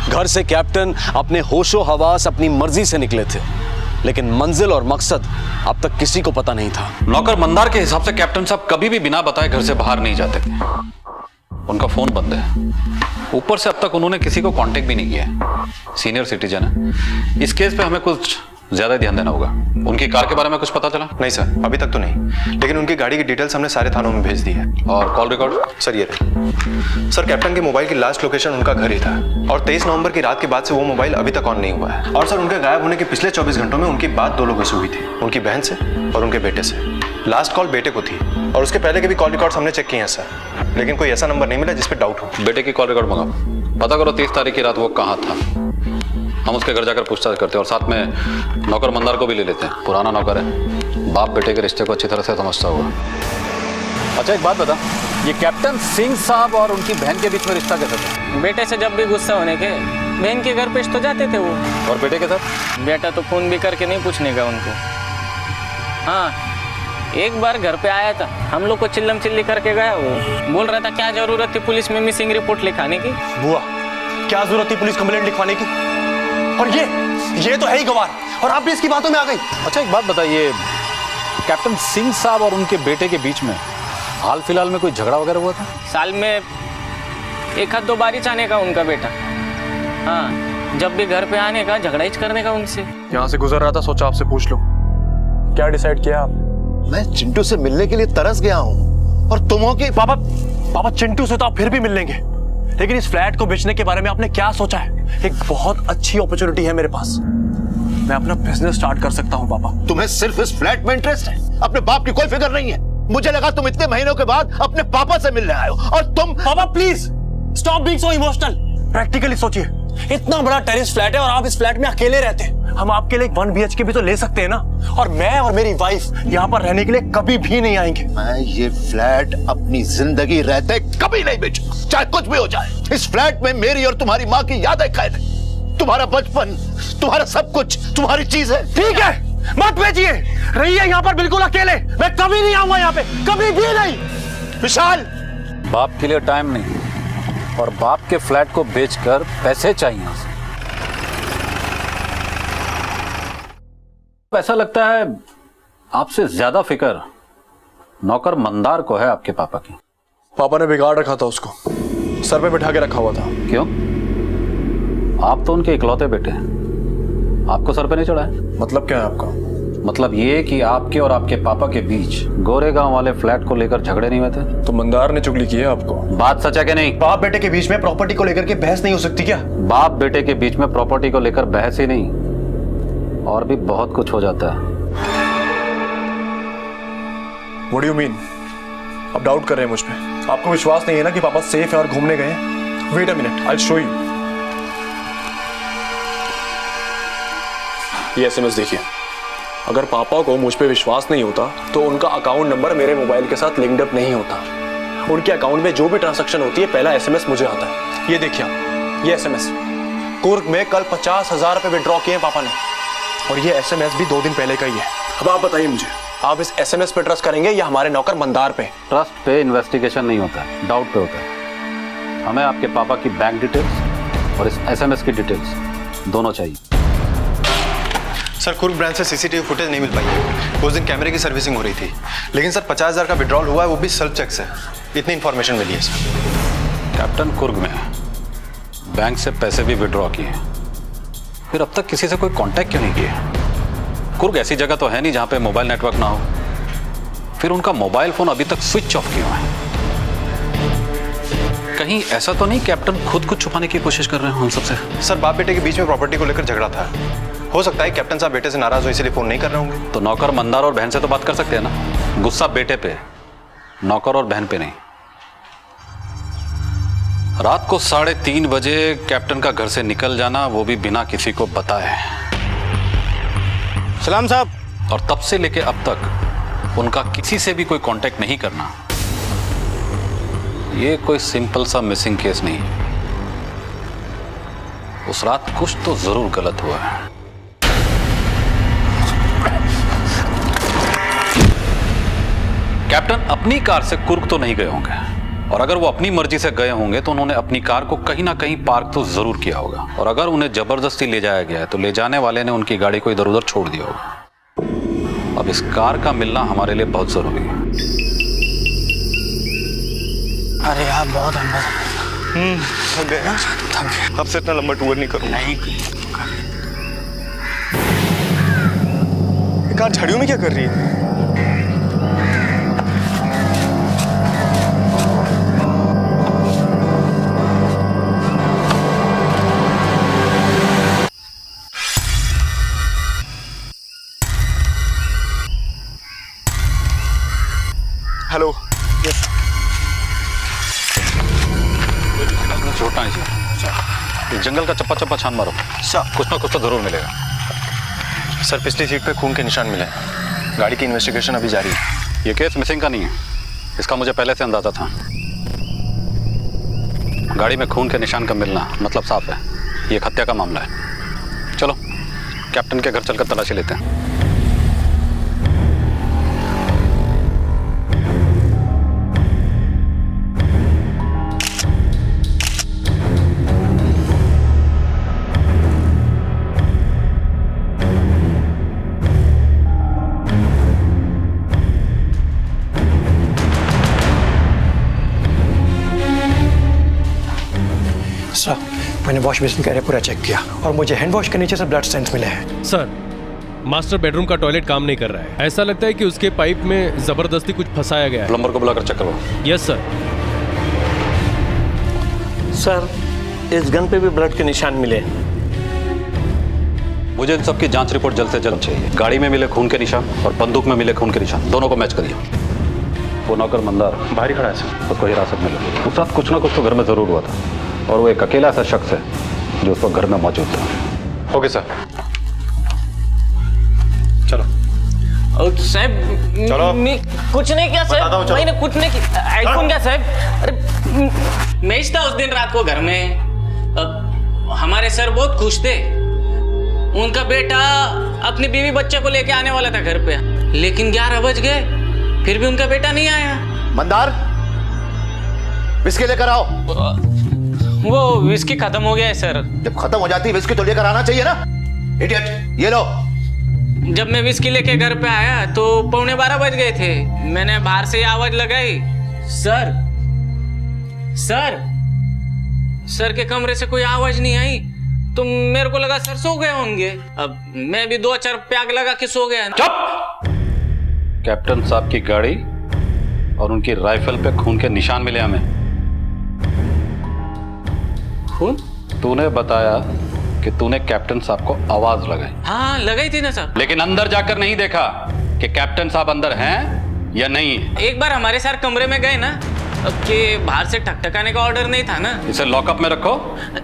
घर से कैप्टन अपने होशो हवास अपनी मर्जी से निकले थे, लेकिन मंजिल और मकसद अब तक किसी को पता नहीं था। नौकर मंदार के हिसाब से कैप्टन साहब कभी भी बिना बताए घर से बाहर नहीं जाते थे। उनका फोन बंद है, ऊपर से अब तक उन्होंने किसी को कांटेक्ट भी नहीं किया है। सीनियर सिटीजन है, इस केस पे हमें कुछ ज्यादा ध्यान देना होगा। उनकी कार के बारे में कुछ पता चला? नहीं सर, अभी तक तो नहीं, लेकिन उनकी गाड़ी की डिटेल्स हमने सारे थानों में भेज दी है। और कॉल रिकॉर्ड? सर ये रही। सर कैप्टन के मोबाइल की लास्ट लोकेशन उनका घर ही था, और 23 नवंबर की रात के बाद से वो मोबाइल अभी तक ऑन नहीं हुआ है। और सर उनके गायब होने के पिछले 24 घंटों में उनकी बात 2 लोगों से हुई थी, उनकी बहन से और उनके बेटे से। लास्ट कॉल बेटे को थी, और उसके पहले के भी कॉल रिकॉर्ड्स हमने चेक किए हैं सर, लेकिन कोई ऐसा नंबर नहीं मिला जिस पर डाउट हो। बेटे की कॉल रिकॉर्ड मंगाओ, पता करो 30 तारीख की रात वो कहाँ था। हम उसके घर जाकर पूछताछ करते हैं और साथ में नौकर मंदार को भी ले लेते हैं। पुराना नौकर है, बाप बेटे के रिश्ते को अच्छी तरह से समझता होगा। अच्छा एक बात बता, ये कैप्टन सिंह साहब और उनकी बहन के बीच में रिश्ता कैसा था? बेटे से जब भी गुस्सा होने के बहन के घर पेश तो जाते थे वो। और बेटे के साथ? बेटा तो फोन भी करके नहीं पूछने का उनको। हाँ, एक बार घर पे आया था, हम लोग को चिल्लम चिल्ली करके गया। वो बोल रहा था क्या जरूरत थी पुलिस में मिसिंग रिपोर्ट लिखाने की। बुआ, क्या जरूरत थी पुलिस कंप्लेंट लिखवाने की? और ये तो है ही गवार, और आप भी इसकी बातों में आ गई। अच्छा एक बात बताइए, कैप्टन सिंह साहब और उनके बेटे के बीच में हाल फिलहाल में कोई झगड़ा वगैरह हुआ था? साल में 1-2 बार आने का उनका बेटा। हाँ, जब भी घर पे आने का झगड़ा ही करने का उनसे। यहाँ से गुजर रहा था, सोचा आपसे पूछ लो, क्या डिसाइड किया आप? मैं चिंटू से मिलने के लिए तरस गया हूँ, और तुम हो कि पापा चिंटू से तो आप फिर भी मिल लेंगे, लेकिन इस फ्लैट को बेचने के बारे में आपने क्या सोचा है? एक बहुत अच्छी अपॉर्चुनिटी है मेरे पास, मैं अपना बिजनेस स्टार्ट कर सकता हूँ पापा। तुम्हें सिर्फ इस फ्लैट में इंटरेस्ट है, अपने बाप की कोई फिक्र नहीं है। मुझे लगा तुम इतने महीनों के बाद अपने पापा से मिलने आए हो, और तुम। पापा please stop being so emotional. Practically सोचिए, इतना बड़ा टेरेस फ्लैट है और आप इस फ्लैट में अकेले रहते हैं। हम आपके लिए 1 BHK भी तो ले सकते हैं ना, और मैं और मेरी वाइफ यहाँ पर रहने के लिए कभी भी नहीं आएंगे। मैं ये फ्लैट अपनी जिंदगी रहते कभी नहीं बेचूं, चाहे कुछ भी हो जाए। इस फ्लैट में मेरी और तुम्हारी माँ की यादें कैद है, तुम्हारा बचपन, तुम्हारा सब कुछ, तुम्हारी चीजें। ठीक है, मत बेचिए, रहिए यहाँ पर बिल्कुल अकेले। मैं कभी नहीं आऊंगा यहाँ पे, कभी भी नहीं। विशाल, बाप के लिए टाइम नहीं, और बाप के फ्लैट को बेचकर पैसे चाहिए। ऐसा लगता है आपसे ज्यादा फिक्र नौकर मंदार को है आपके पापा की। पापा ने बिगाड़ रखा था उसको, सर पे बिठा के रखा हुआ था। क्यों? आप तो उनके इकलौते बेटे हैं, आपको सर पे नहीं चढ़ा है। मतलब क्या है आपका? मतलब ये कि आपके और आपके पापा के बीच गोरेगांव वाले फ्लैट को लेकर झगड़े नहीं हुए थे? तो मंदार ने चुगली की है आपको। बात सच है कि नहीं? बाप बेटे के बीच में प्रॉपर्टी को लेकर के बहस नहीं हो सकती क्या? बाप बेटे के बीच में प्रॉपर्टी को लेकर बहस ही नहीं, और भी बहुत कुछ हो जाता है। What do you mean? आप डाउट कर रहे हैं मुझ पे? आपको विश्वास नहीं है ना कि पापा सेफ है और घूमने गए? Wait a minute, I will show you. ये एसएमएस देखिए। अगर पापा को मुझ पे विश्वास नहीं होता तो उनका अकाउंट नंबर मेरे मोबाइल के साथ लिंक्ड अप नहीं होता। उनके अकाउंट में जो भी ट्रांजैक्शन होती है पहला एसएमएस मुझे आता है। ये देखिए, ये एसएमएस कुर्ग में कल 50,000 रुपए विड्रॉ किए हैं पापा ने, और ये एसएमएस भी 2 दिन पहले का ही है। अब आप बताइए मुझे, आप इस एसएमएस पे ट्रस्ट करेंगे या हमारे नौकर मंदार पे? ट्रस्ट पे इन्वेस्टिगेशन नहीं होता है, डाउट पे होता है। हमें आपके पापा की बैंक डिटेल्स और इस एसएमएस की डिटेल्स दोनों चाहिए। सर, कुर्ग ब्रांच से सीसीटीवी फुटेज नहीं मिल पाई है। उस दिन कैमरे की सर्विसिंग हो रही थी, लेकिन सर 50,000 का विड्रॉल हुआ है, वो भी सेल्फ चेक से। इतनी इन्फॉर्मेशन मिली है सर। कैप्टन कुर्ग में बैंक से पैसे भी विड्रॉ किए, फिर अब तक किसी से कोई कांटेक्ट क्यों नहीं किया? कुर्ग ऐसी जगह तो है नहीं जहां पे मोबाइल नेटवर्क ना हो। फिर उनका मोबाइल फोन अभी तक स्विच ऑफ क्यों है? कहीं ऐसा तो नहीं कैप्टन खुद को छुपाने की कोशिश कर रहे हो हम सबसे? सर, बाप बेटे के बीच में प्रॉपर्टी को लेकर झगड़ा था। हो सकता है कैप्टन साहब बेटे से नाराज हो इसलिए फोन नहीं कर रहे होंगे। तो नौकर मंदार और बहन से तो बात कर सकते हैं ना। गुस्सा बेटे पे, नौकर और बहन पे नहीं। रात को 3:30 बजे कैप्टन का घर से निकल जाना, वो भी बिना किसी को बताए। सलाम साहब। और तब से लेके अब तक उनका किसी से भी कोई कांटेक्ट नहीं करना, ये कोई सिंपल सा मिसिंग केस नहीं। उस रात कुछ तो जरूर गलत हुआ है। कैप्टन अपनी कार से कुर्ग तो नहीं गए होंगे, और अगर वो अपनी मर्जी से गए होंगे तो उन्होंने अपनी कार को कहीं ना कहीं पार्क तो जरूर किया होगा। और अगर उन्हें जबरदस्ती ले जाया गया है तो ले जाने वाले ने उनकी गाड़ी को इधर उधर छोड़ दिया होगा। अब इस कार का मिलना हमारे लिए बहुत जरूरी है। अरे यार, बहुत थक गए ना? अब से इतना लंबा टूर नहीं करूँगा। नहीं। कार झाड़ियों में क्या कर रही है? हेलो। छोटा नहीं, जंगल का चप्पा चप्पा छान मारो, कुछ ना कुछ तो जरूर मिलेगा। सर, पिछली सीट पे खून के निशान मिले हैं। गाड़ी की इन्वेस्टिगेशन अभी जारी है। ये केस मिसिंग का नहीं है, इसका मुझे पहले से अंदाजा था। गाड़ी में खून के निशान का मिलना मतलब साफ है, ये एक हत्या का मामला है। चलो कैप्टन के घर चलकर तलाशी लेते हैं। सर, मैंने वॉश बेसिन का एरिया पूरा चेक किया और मुझे हैंड वॉश के नीचे से ब्लड स्टेन्स मिले हैं। सर, मास्टर बेडरूम का टॉयलेट काम नहीं कर रहा है। ऐसा लगता है कि उसके पाइप में जबरदस्ती कुछ फंसाया गया है। प्लम्बर को बुलाकर चेक करो। Yes sir. सर, इस गन पे भी ब्लड के निशान मिले। मुझे इन सब की जांच रिपोर्ट जल्द से जल्द चाहिए। गाड़ी में मिले खून के निशान और बंदूक में मिले खून के निशान, दोनों को मैच करिए। वो नौकर मंदार बाहर ही खड़ा है सर, उसको हिरासत में लो। उस रात कुछ ना कुछ तो घर में जरूर हुआ था, और वो एक अकेला ऐसा शख्स है जो उस वक्त घर में मौजूद था। ओके सर, चलो। साहब, चलो। कुछ नहीं किया साहब, मैंने कुछ नहीं किया। आईफोन क्या साहब? अरे मैं था उस दिन रात को घर में। हमारे सर बहुत खुश थे, उनका बेटा अपनी बीवी बच्चे को लेके आने वाला था घर पे, लेकिन 11 बज गए, फिर भी उनका बेटा नहीं आया। मंदार, विस्की लेकर आओ। वो विस्की खत्म हो गया है सर। जब खत्म हो जाती है विस्की तो लेकर आना चाहिए ना। इडियट, ये लो। जब मैं विस्की लेके घर पे आया तो 11:15 बज गए थे। मैंने बाहर से आवाज लगाई, सर सर सर के कमरे से कोई आवाज नहीं आई, तो मेरे को लगा सर सो गए होंगे। अब मैं भी 2-4 पैग लगा के सो गया। चुप! कैप्टन साहब की गाड़ी और उनकी राइफल पे खून के निशान मिले हमें। खून? तूने बताया कि तूने कैप्टन साहब को आवाज लगाई। हाँ, लगाई थी ना साहब। लेकिन अंदर जाकर नहीं देखा कि कैप्टन साहब अंदर हैं या नहीं। एक बार हमारे साथ कमरे में गए ना, कि बाहर से ठकठकाने का ऑर्डर नहीं था ना। इसे लॉकअप में रखो।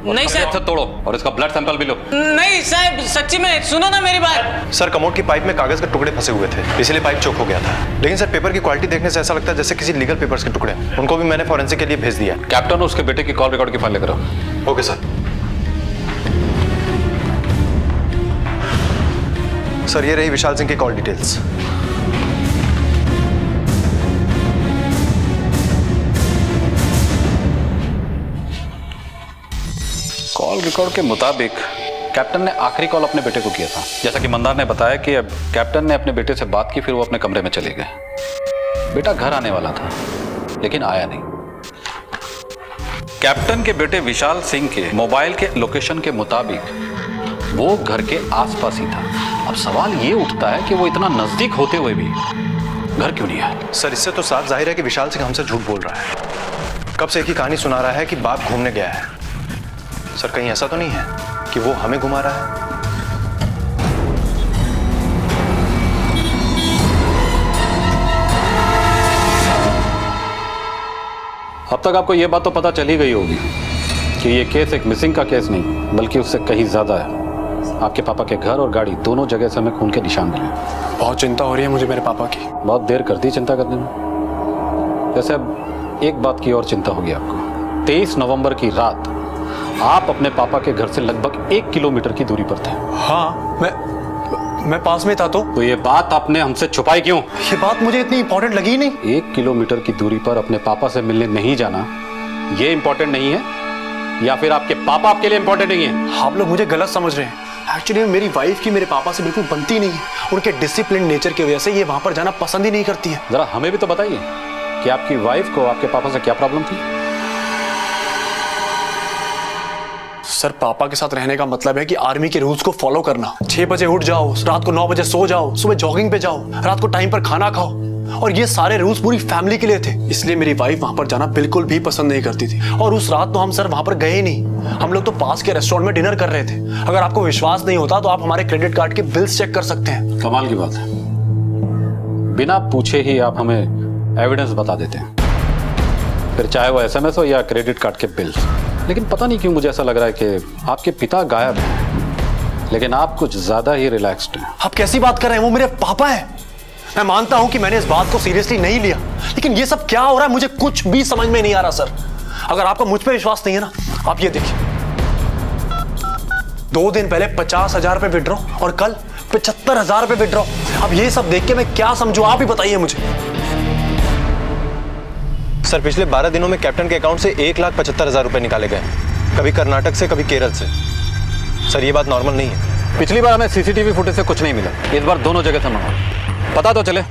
नहीं साहब। से तोड़ो और इसका ब्लड सैंपल भी लो। नहीं साहब, सच्ची में सुनो ना मेरी बात। सर कमोड की पाइप में कागज के टुकड़े फंसे हुए थे, इसलिए पाइप चोक हो गया था। लेकिन सर पेपर की क्वालिटी देखने से ऐसा लगता है जैसे किसी लीगल पेपर्स के टुकड़े। उनको भी मैंने फॉरेंसिक के लिए भेज दिया। कैप्टन, उसके बेटे की कॉल रिकॉर्ड की फाइल लेकर आओ। Okay sir. सर ये रही विशाल सिंह की कॉल डिटेल्स। कॉल रिकॉर्ड के मुताबिक कैप्टन ने आखिरी कॉल अपने बेटे को किया था। जैसा कि मंदार ने बताया कि अब कैप्टन ने अपने बेटे से बात की, फिर वो अपने कमरे में चले गए। बेटा घर आने वाला था लेकिन आया नहीं। कैप्टन के बेटे विशाल सिंह के मोबाइल के लोकेशन के मुताबिक वो घर के आसपास ही था। अब सवाल ये उठता है कि वो इतना नजदीक होते हुए भी घर क्यों नहीं आया? सर इससे तो साफ जाहिर है कि विशाल सिंह हमसे झूठ बोल रहा है। कब से एक ही कहानी सुना रहा है कि बाप घूमने गया है। सर कहीं ऐसा तो नहीं है कि वो हमें घुमा रहा है? अब तक आपको यह बात तो पता चल ही गई होगी कि ये केस एक मिसिंग का केस नहीं बल्कि उससे कहीं ज्यादा है। आपके पापा के घर और गाड़ी दोनों जगह से हमें खून के निशान मिले। बहुत चिंता हो रही है मुझे मेरे पापा की। बहुत देर कर दी चिंता करने में। वैसे अब एक बात की और चिंता होगी आपको। 23 नवंबर की रात आप अपने पापा के घर से लगभग 1 किलोमीटर की दूरी पर थे। हाँ, मैं पास में था। तो ये बात आपने हमसे छुपाई क्यों? ये बात मुझे इतनी इंपॉर्टेंट लगी नहीं। 1 किलोमीटर की दूरी पर अपने पापा से मिलने नहीं जाना ये इंपॉर्टेंट नहीं है या फिर आपके पापा आपके लिए इंपॉर्टेंट नहीं है? आप लोग मुझे गलत समझ रहे हैं। एक्चुअली मेरी वाइफ की मेरे पापा से बिल्कुल बनती नहीं है। उनके डिसिप्लिन नेचर की वजह से ये वहां पर जाना पसंद ही नहीं करती है। जरा हमें भी तो बताइए कि आपकी वाइफ को आपके पापा से क्या प्रॉब्लम थी? सर पापा के साथ रहने का मतलब है कि आर्मी के रूल्स को फॉलो करना। 6 बजे उठ जाओ, रात को 9 बजे सो जाओ, सुबह जॉगिंग पे जाओ, रात को टाइम पर खाना खाओ। और ये सारे रूल्स पूरी फैमिली के लिए थे। इसलिए मेरी वाइफ वहां पर जाना बिल्कुल भी पसंद नहीं करती थी। और उस रात तो हम सर वहां पर गए ही नहीं। हम लोग तो पास के रेस्टोरेंट में डिनर कर रहे थे। अगर आपको विश्वास नहीं होता तो आप हमारे क्रेडिट कार्ड के बिल्स चेक कर सकते हैं। कमाल की बात है, बिना पूछे ही आप हमें एविडेंस बता देते हैं, फिर चाहे वो SMS हो या क्रेडिट कार्ड के बिल। लेकिन पता नहीं क्यों मुझे ऐसा लग रहा है कि आपके पिता गायब हैं, लेकिन आप कुछ ज्यादा ही रिलैक्स्ड हैं। आप कैसी बात कर रहे हैं? वो मेरे पापा है। मैं मानता हूं कि मैंने इस बात को सीरियसली नहीं लिया, लेकिन ये सब क्या हो रहा है मुझे कुछ भी समझ में नहीं आ रहा। सर अगर आपको मुझ पर विश्वास नहीं है ना, आप ये देखिए, 2 दिन पहले 50,000 रुपए विड्रॉ और कल 75,000 रुपए विड्रॉ। अब ये सब देख के मैं क्या समझूं, आप ही बताइए मुझे। सर पिछले 12 दिनों में कैप्टन के अकाउंट से 1,75,000 रुपए निकाले गए। कभी कर्नाटक से, कभी केरल से। सर ये बात नॉर्मल नहीं है। पिछली बार हमें CCTV फुटेज से कुछ नहीं मिला, इस बार दोनों जगह से मंगवा। पता तो चले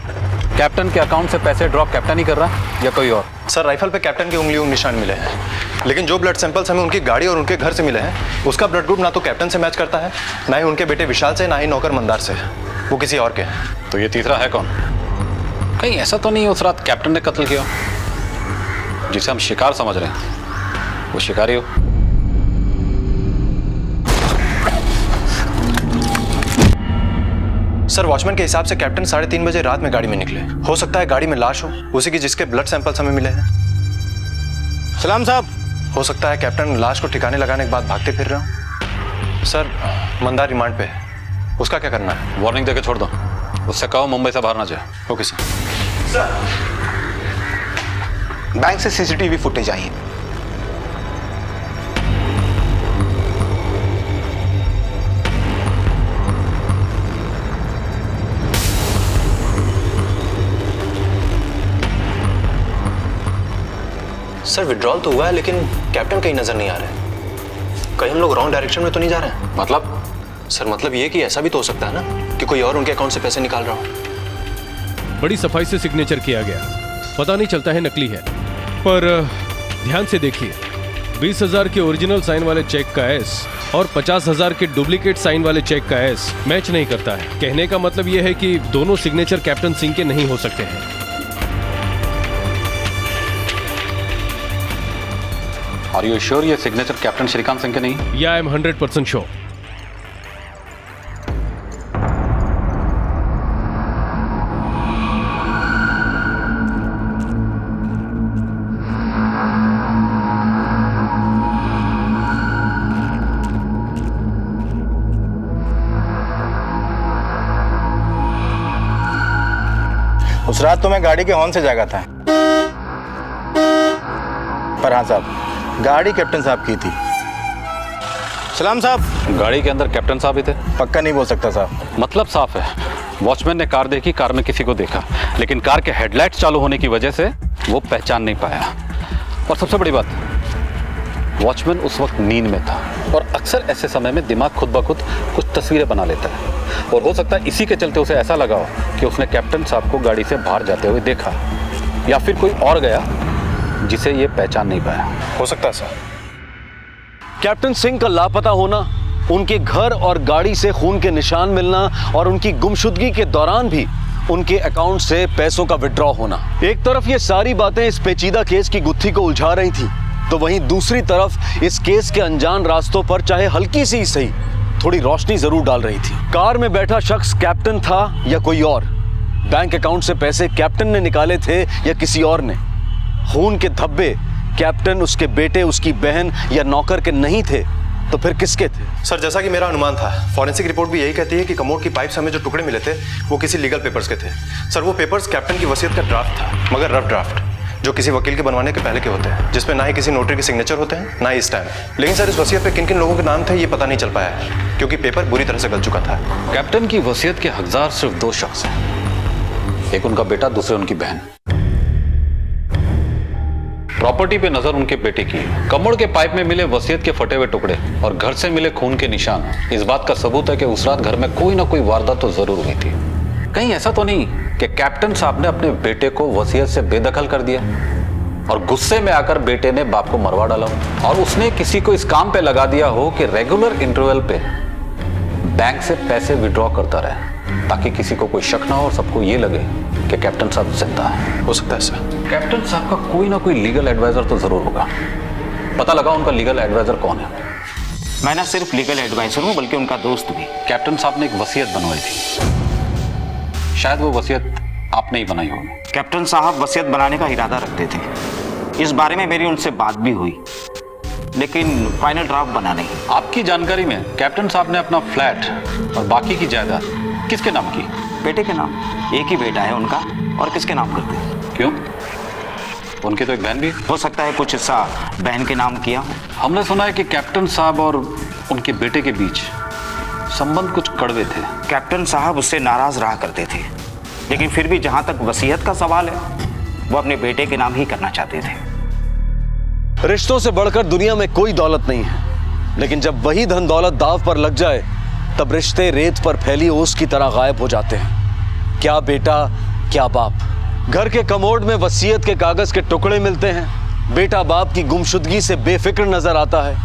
कैप्टन के अकाउंट से पैसे ड्रॉप कैप्टन ही कर रहा है या कोई और? सर राइफल पे कैप्टन के उंगलियों निशान मिले हैं, लेकिन जो ब्लड सैंपल्स हमें उनकी गाड़ी और उनके घर से मिले हैं उसका ब्लड ग्रुप ना तो कैप्टन से मैच करता है, ना ही उनके बेटे विशाल से, ना ही नौकर मंदार से। वो किसी और के हैं। तो ये तीसरा है कौन? कहीं ऐसा तो नहीं उस रात कैप्टन ने कत्ल किया जिसे हम शिकार समझ रहे हैं, वो शिकारी हो? सर वॉचमैन के हिसाब से कैप्टन 3:30 बजे रात में गाड़ी में निकले। हो सकता है गाड़ी में लाश हो, उसी की जिसके ब्लड सैंपल्स हमें मिले हैं। सलाम साहब। हो सकता है कैप्टन लाश को ठिकाने लगाने के बाद भागते फिर रहे हो। सर मंदार रिमांड पे, उसका क्या करना है? वार्निंग देके छोड़ दो, उससे कहो मुंबई से बाहर ना जाए। Okay sir. बैंक से CCTV फुटेज आई है। सर विड्रॉल तो हुआ है लेकिन कैप्टन कहीं नजर नहीं आ रहा है। कहीं हम लोग रॉन्ग डायरेक्शन में तो नहीं जा रहे हैं? मतलब? सर मतलब ये कि ऐसा भी तो हो सकता है ना कि कोई और उनके अकाउंट से पैसे निकाल रहा हो। बड़ी सफाई से सिग्नेचर किया गया, पता नहीं चलता है नकली है। पर ध्यान से देखिए, 20,000 के ओरिजिनल साइन वाले चेक का S और 50,000 के डुप्लीकेट साइन वाले चेक का S मैच नहीं करता है। कहने का मतलब यह है कि दोनों सिग्नेचर कैप्टन सिंह के नहीं हो सकते हैं। Are you sure ये सिग्नेचर कैप्टन श्रीकांत सिंह के नहीं? या आई एम 100% श्योर। उस रात तो मैं गाड़ी के हॉर्न से जागा था, पर हाँ साहब, गाड़ी कैप्टन साहब की थी। सलाम साहब। गाड़ी के अंदर कैप्टन साहब ही थे? पक्का नहीं बोल सकता साहब। मतलब साफ है, वॉचमैन ने कार देखी, कार में किसी को देखा, लेकिन कार के हेडलाइट्स चालू होने की वजह से वो पहचान नहीं पाया। और सबसे बड़ी बात, वॉचमैन उस वक्त नींद में था और अक्सर ऐसे समय में दिमाग खुद ब खुद कुछ तस्वीरें बना लेता है, और हो सकता है इसी के चलते उसे ऐसा लगा हो कि उसने कैप्टन साहब को गाड़ी से बाहर जाते हुए देखा, या फिर कोई और गया जिसे ये पहचान नहीं पाया। हो सकता है सर। कैप्टन सिंह का लापता होना, उनके घर और गाड़ी से खून के निशान मिलना और उनकी गुमशुदगी के दौरान भी उनके अकाउंट से पैसों का विड्रॉ होना, एक तरफ ये सारी बातें इस पेचीदा केस की गुत्थी को उलझा रही थी, तो वहीं दूसरी तरफ इस केस के अनजान रास्तों पर चाहे हल्की सी सही थोड़ी रोशनी जरूर डाल रही थी। कार में बैठा शख्स कैप्टन था या कोई और? बैंक अकाउंट से पैसे कैप्टन ने निकाले थे या किसी और ने? खून के धब्बे कैप्टन, उसके बेटे, उसकी बहन या नौकर के नहीं थे तो फिर किसके थे? सर, जैसा कि मेरा अनुमान था, फॉरेंसिक रिपोर्ट भी यही कहती है कि कमोड की पाइप से हमें जो टुकड़े मिले थे वो किसी लीगल पेपर्स के थे। सर, वो पेपर्स कैप्टन की वसीयत का ड्राफ्ट था, मगर रफ ड्राफ्ट, जो किसी वकील के बनवाने के पहले के होते हैं, जिसमें ना ही किसी नोटरी के सिग्नेचर होते हैं, ना ही स्टैम्प। लेकिन सर, इस वसीयत पे किन किन लोगों के नाम थे ये पता नहीं चल पाया है, क्योंकि पेपर बुरी तरह से गल चुका था। कैप्टन की वसीयत के हकदार सिर्फ 2 शख्स हैं, एक उनका बेटा, दूसरे उनकी बहन। प्रॉपर्टी पे नजर उनके बेटे की, कमोड के पाइप में मिले वसीयत के फटे हुए टुकड़े और घर से मिले खून के निशान इस बात का सबूत है कि उस रात घर में कोई ना कोई वारदात तो जरूर हुई थी। कहीं ऐसा तो नहीं कि कैप्टन साहब ने अपने बेटे को वसीयत से बेदखल कर दिया और गुस्से में आकर बेटे ने बाप को मरवा डाला और उसने किसी को इस काम पे लगा दिया हो कि रेगुलर इंटरवल पे बैंक से पैसे विड्रॉ करता रहे, ताकि किसी को कोई शक ना हो और सबको ये लगे कि कैप्टन साहब जिंदा है। हो सकता है सर। कैप्टन साहब का कोई ना कोई लीगल एडवाइजर तो जरूर होगा। पता लगा उनका लीगल एडवाइजर कौन है? मैं ना सिर्फ लीगल एडवाइजर हूँ, बल्कि उनका दोस्त भी। कैप्टन साहब ने एक वसीयत बनवाई थी, शायद वो वसीयत आपने ही बनाई होगी। कैप्टन साहब वसीयत बनाने का इरादा रखते थे, इस बारे में मेरी उनसे बात भी हुई, लेकिन फाइनल ड्राफ्ट बना नहीं। आपकी जानकारी में कैप्टन साहब ने अपना फ्लैट और बाकी की जायदाद किसके नाम की? बेटे के नाम। एक ही बेटा है उनका, और किसके नाम करते? क्यों? उनकी तो एक बहन भी हो सकता है, कुछ हिस्सा बहन के नाम किया। हमने सुना है कि कैप्टन साहब और उनके बेटे के बीच संबंध कुछ कड़वे थे। कैप्टन साहब उससे नाराज रहा करते थे, लेकिन फिर भी जहां तक वसीयत का सवाल है, वो अपने बेटे के नाम ही करना चाहते थे। रिश्तों से बढ़कर दुनिया में कोई दौलत नहीं है, लेकिन जब वही धन दौलत दाव पर लग जाए तब रिश्ते रेत पर फैली ओस की तरह गायब हो जाते हैं। क्या बेटा, क्या बाप। घर के कमोड में वसीयत के कागज के टुकड़े मिलते हैं, बेटा बाप की गुमशुदगी से बेफिक्र नजर आता है,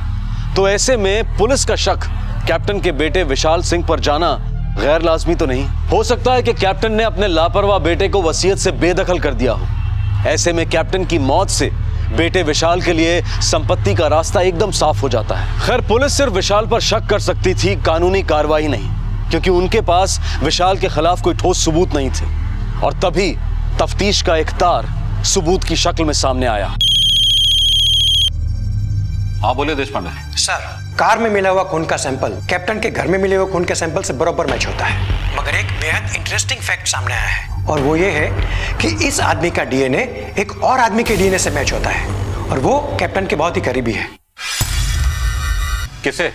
तो ऐसे में पुलिस का शक कैप्टन के बेटे विशाल सिंह पर जाना गैर लाजमी तो नहीं? हो सकता है कि कैप्टन ने अपने लापरवाह बेटे को वसीयत से बेदखल कर दिया हो। ऐसे में कैप्टन की मौत से बेटे विशाल के लिए संपत्ति का रास्ता एकदम साफ हो जाता है। खैर, पुलिस सिर्फ विशाल पर शक कर सकती थी, कानूनी कार्रवाई नहीं, क्योंकि उनके पास विशाल के खिलाफ कोई ठोस सबूत नहीं थे। और तभी तफ्तीश का एक तार सबूत की शक्ल में सामने आया। हाँ बोले देशपांडे। सर, कार में मिला हुआ खून का सैंपल कैप्टन के घर में मिले हुए खून के सैंपल से बराबर मैच होता है, मगर एक बेहद इंटरेस्टिंग फैक्ट सामने आया है, और वो ये है कि इस आदमी का डीएनए एक और आदमी के डीएनए से मैच होता है, और वो कैप्टन के बहुत ही करीबी है। किसे?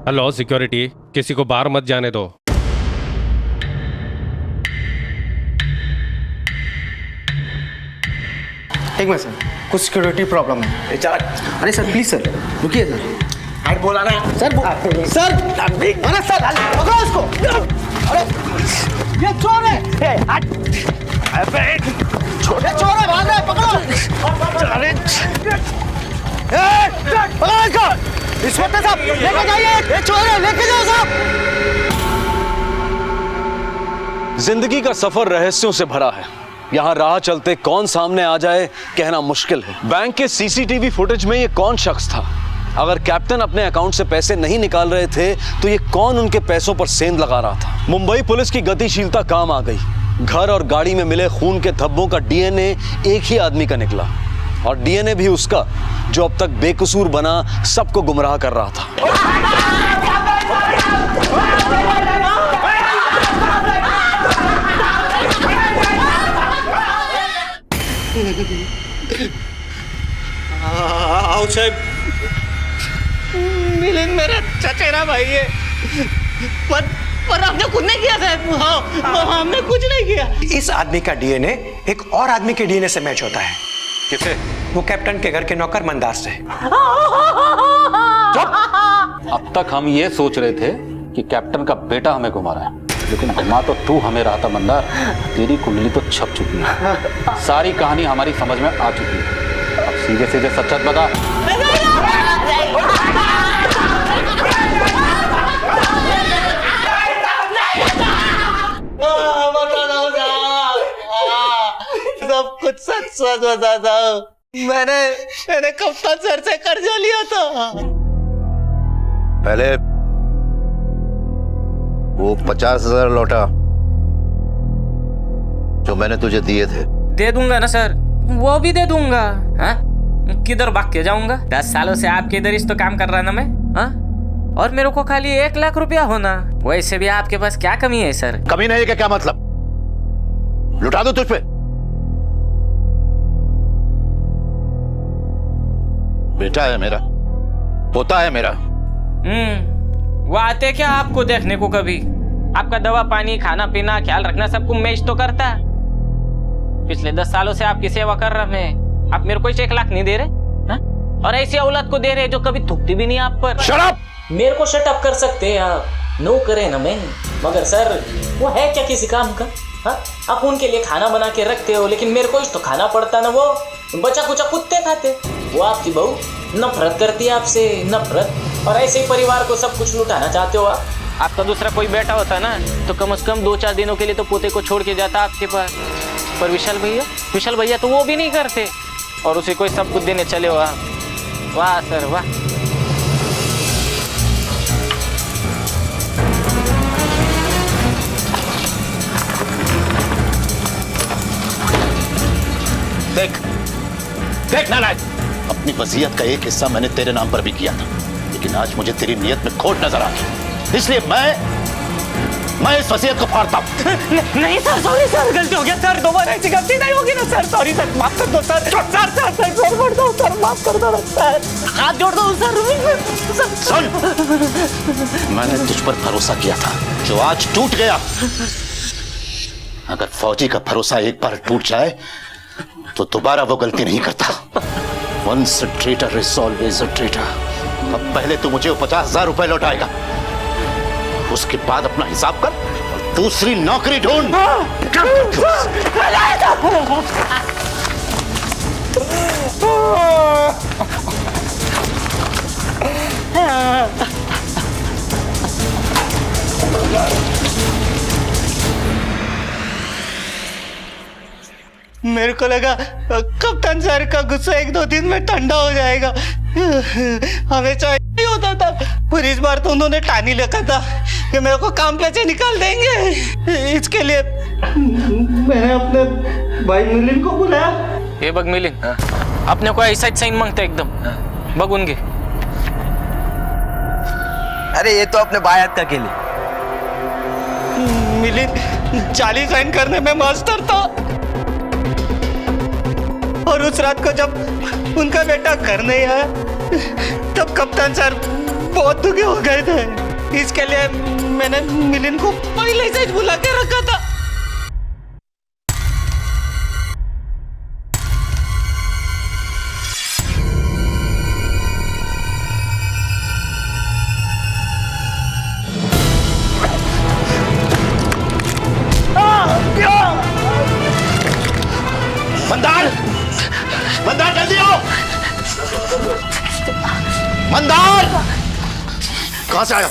हेलो सिक्योरिटी, किसी को बाहर मत जाने दो। एक मिनट सर, कुछ सिक्योरिटी प्रॉब्लम है। अरे सर प्लीज सर, रुकिए सर। अरे बोला ना सर, सर अरे सर पकड़ो उसको। अरे ये चोर है। अबे छोटे चोर है, भाग रहा है, पकड़ो। अरे पकड़ो इसको। इंस्पेक्टर साहब लेके जाइए, ये चोर है, लेके जाओ साहब। जिंदगी का सफर रहस्यों से भरा है, यहाँ राह चलते कौन सामने आ जाए कहना मुश्किल है। बैंक के सीसीटीवी फुटेज में ये कौन शख्स था? अगर कैप्टन अपने अकाउंट से पैसे नहीं निकाल रहे थे तो ये कौन उनके पैसों पर सेंध लगा रहा था? मुंबई पुलिस की गतिशीलता काम आ गई। घर और गाड़ी में मिले खून के धब्बों का डीएनए एक ही आदमी का निकला, और डीएनए भी उसका जो अब तक बेकसूर बना सबको गुमराह कर रहा था। आओ साहब, मिलिंद मेरा चचेरा भाई है, पर हमने कुछ नहीं किया साहब। हमने कुछ नहीं किया। इस आदमी का डीएनए एक और आदमी के डीएनए से मैच होता है। किसे? वो कैप्टन के घर के नौकर मंदार से। अब तक हम ये सोच रहे थे कि कैप्टन का बेटा हमें घुमा रहा है, लेकिन घुमा तो तू हमें रहा था मंदार। तेरी कुंडली तो छप चुकी है, सारी कहानी हमारी समझ में आ चुकी है। अब सीधे सीधे सच बता। सब कुछ सच सच बताता हूँ। मैंने कप्तान सर से कर्जा लिया था। पहले वो 50,000 लौटा जो मैंने तुझे दिए थे। दे दूंगा ना सर, वो भी दे दूंगा। हाँ? किधर भाग के जाऊंगा? 10 सालों से आपके इधर इस तो काम कर रहा ना मैं। हाँ? और मेरे को खाली 1 लाख रुपया होना। वैसे भी आपके पास क्या कमी है सर? कमी नहीं है क्या मतलब? लुटा दो तुझ पे। बेटा है मेरा, पोता है मेरा। वो आते क्या आपको देखने को? कभी आपका दवा पानी खाना पीना ख्याल रखना सबको मैच तो करता। पिछले 10 सालों से आपकी सेवा कर रहा मैं। आप मेरे को 1 लाख नहीं दे रहे हा? और ऐसी औलाद को दे रहे जो कभी थूकती भी नहीं आप पर। Shut up! मेरे को शट अप कर सकते हैं आप, नो करे ना मैं, मगर सर वो है क्या किसी काम का? हाँ? आप उनके लिए खाना बना के रखते हो, लेकिन मेरे को तो खाना पड़ता ना। वो बचा कुचा कुत्ते खाते। वो आपकी बहू नफरत करती है आपसे, नफरत। और ऐसे ही परिवार को सब कुछ लुटाना चाहते हो आप। आपका दूसरा कोई बेटा होता ना तो कम से कम 2-4 दिनों के लिए तो पोते को छोड़ के जाता आपके पास। पर विशाल भैया तो वो भी नहीं करते, और उसे कोई सब कुछ देने चले हो आप। वाह सर वाह। देख नालायक, अपनी वसीयत का एक हिस्सा मैंने तेरे नाम पर भी किया था, लेकिन आज मुझे तेरी नीयत में खोट नजर आ गई, इसलिए मैं इस वसीयत को फाड़ता हूं। नहीं सर, सॉरी सर, गलती हो गया सर। दोबारा ऐसी गलती नहीं होगी ना सर। सॉरी सर, माफ कर दो सर। छोड़ दो सर, माफ कर दो सर। हाथ जोड़ दो सर। सुन, मैंने तुझ पर भरोसा किया था जो आज टूट गया। अगर फौजी का भरोसा एक बार टूट जाए तो दोबारा वो गलती नहीं करता। Once a traitor is always a traitor। अब पहले तू मुझे 50,000 रुपए लौटाएगा, उसके बाद अपना हिसाब कर और दूसरी नौकरी ढूंढ। मेरे को लगा कप्तान सर का गुस्सा 1-2 दिन में ठंडा हो जाएगा, हमेशा नहीं होता था। पर इस बार तो उन्होंने ठानी रखा था कि मेरे को काम पे से निकाल देंगे। इसके लिए मैंने अपने भाई मिलिंद को बुलाया। ये बग मिलिंद, अपने को ऐसा ही साइन मांगता एकदम बगुनगे। अरे ये तो अपने बायत का के लिए। मिलिंद 40 साइन करने में मास्टर था, और उस रात को जब उनका बेटा घर नहीं आया तब कप्तान सर बहुत दुखी हो गए थे। इसके लिए मैंने मिलिंद को पहले से बुला के रखा था। मंदार जल्दी आओ। मंदार कहां से आया?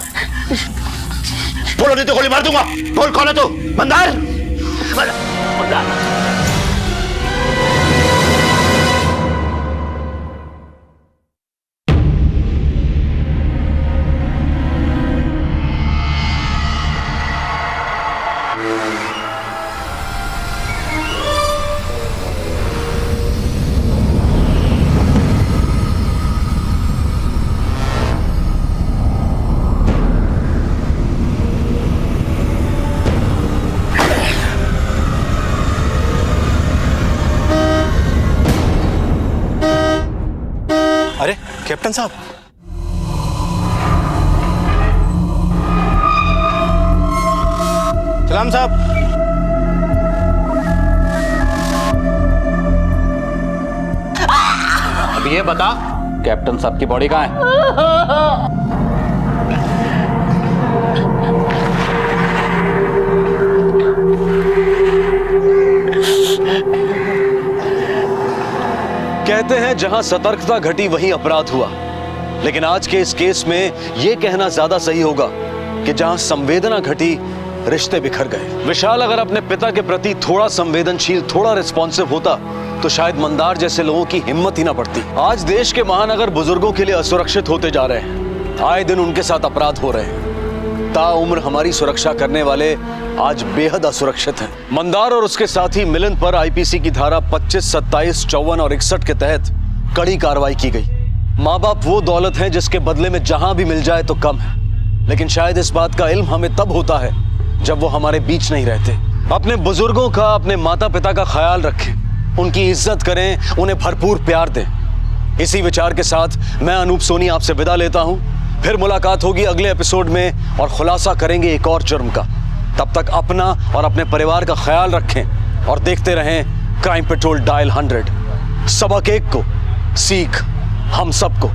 बोलो नहीं तो गोली मार दूंगा। बोल कौन है तू? मंदार, मंदार कैप्टन साहब, सलाम साहब। अब ये बता, कैप्टन साहब की बॉडी कहाँ है? कहते हैं जहां सतर्कता घटी वहीं अपराध हुआ, लेकिन आज के इस केस में यह कहना ज्यादा सही होगा कि जहां संवेदना घटी रिश्ते बिखर गए। विशाल अगर अपने पिता के प्रति थोड़ा संवेदनशील, थोड़ा रिस्पॉन्सिव होता तो शायद मंदार जैसे लोगों की हिम्मत ही ना पड़ती। आज देश के महानगर बुजुर्गों के लिए असुरक्षित होते जा रहे हैं, आए दिन उनके साथ अपराध हो रहे हैं। ताउम्र हमारी सुरक्षा करने वाले आज बेहद असुरक्षित हैं। मंदार और उसके साथी मिलन पर आईपीसी की धारा 25, 27, 54 और 61 के तहत कड़ी कार्रवाई की गई। माँ बाप वो दौलत है जिसके बदले में जहां भी मिल जाए तो कम है, लेकिन शायद इस बात का इल्म हमें तब होता है जब वो हमारे बीच नहीं रहते। अपने बुजुर्गों का, अपने माता पिता का ख्याल रखें, उनकी इज्जत करें, उन्हें भरपूर प्यार दें। इसी विचार के साथ मैं अनूप सोनी आपसे विदा लेता हूं। फिर मुलाकात होगी अगले एपिसोड में और खुलासा करेंगे एक और जुर्म का। तब तक अपना और अपने परिवार का ख्याल रखें और देखते रहें क्राइम पेट्रोल डायल 100। सबक एक को, सीख हम सबको।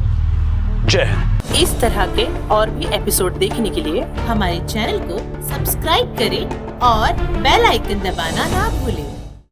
जय हिंद। इस तरह के और भी एपिसोड देखने के लिए हमारे चैनल को सब्सक्राइब करें और बेल आइकन दबाना ना भूलें।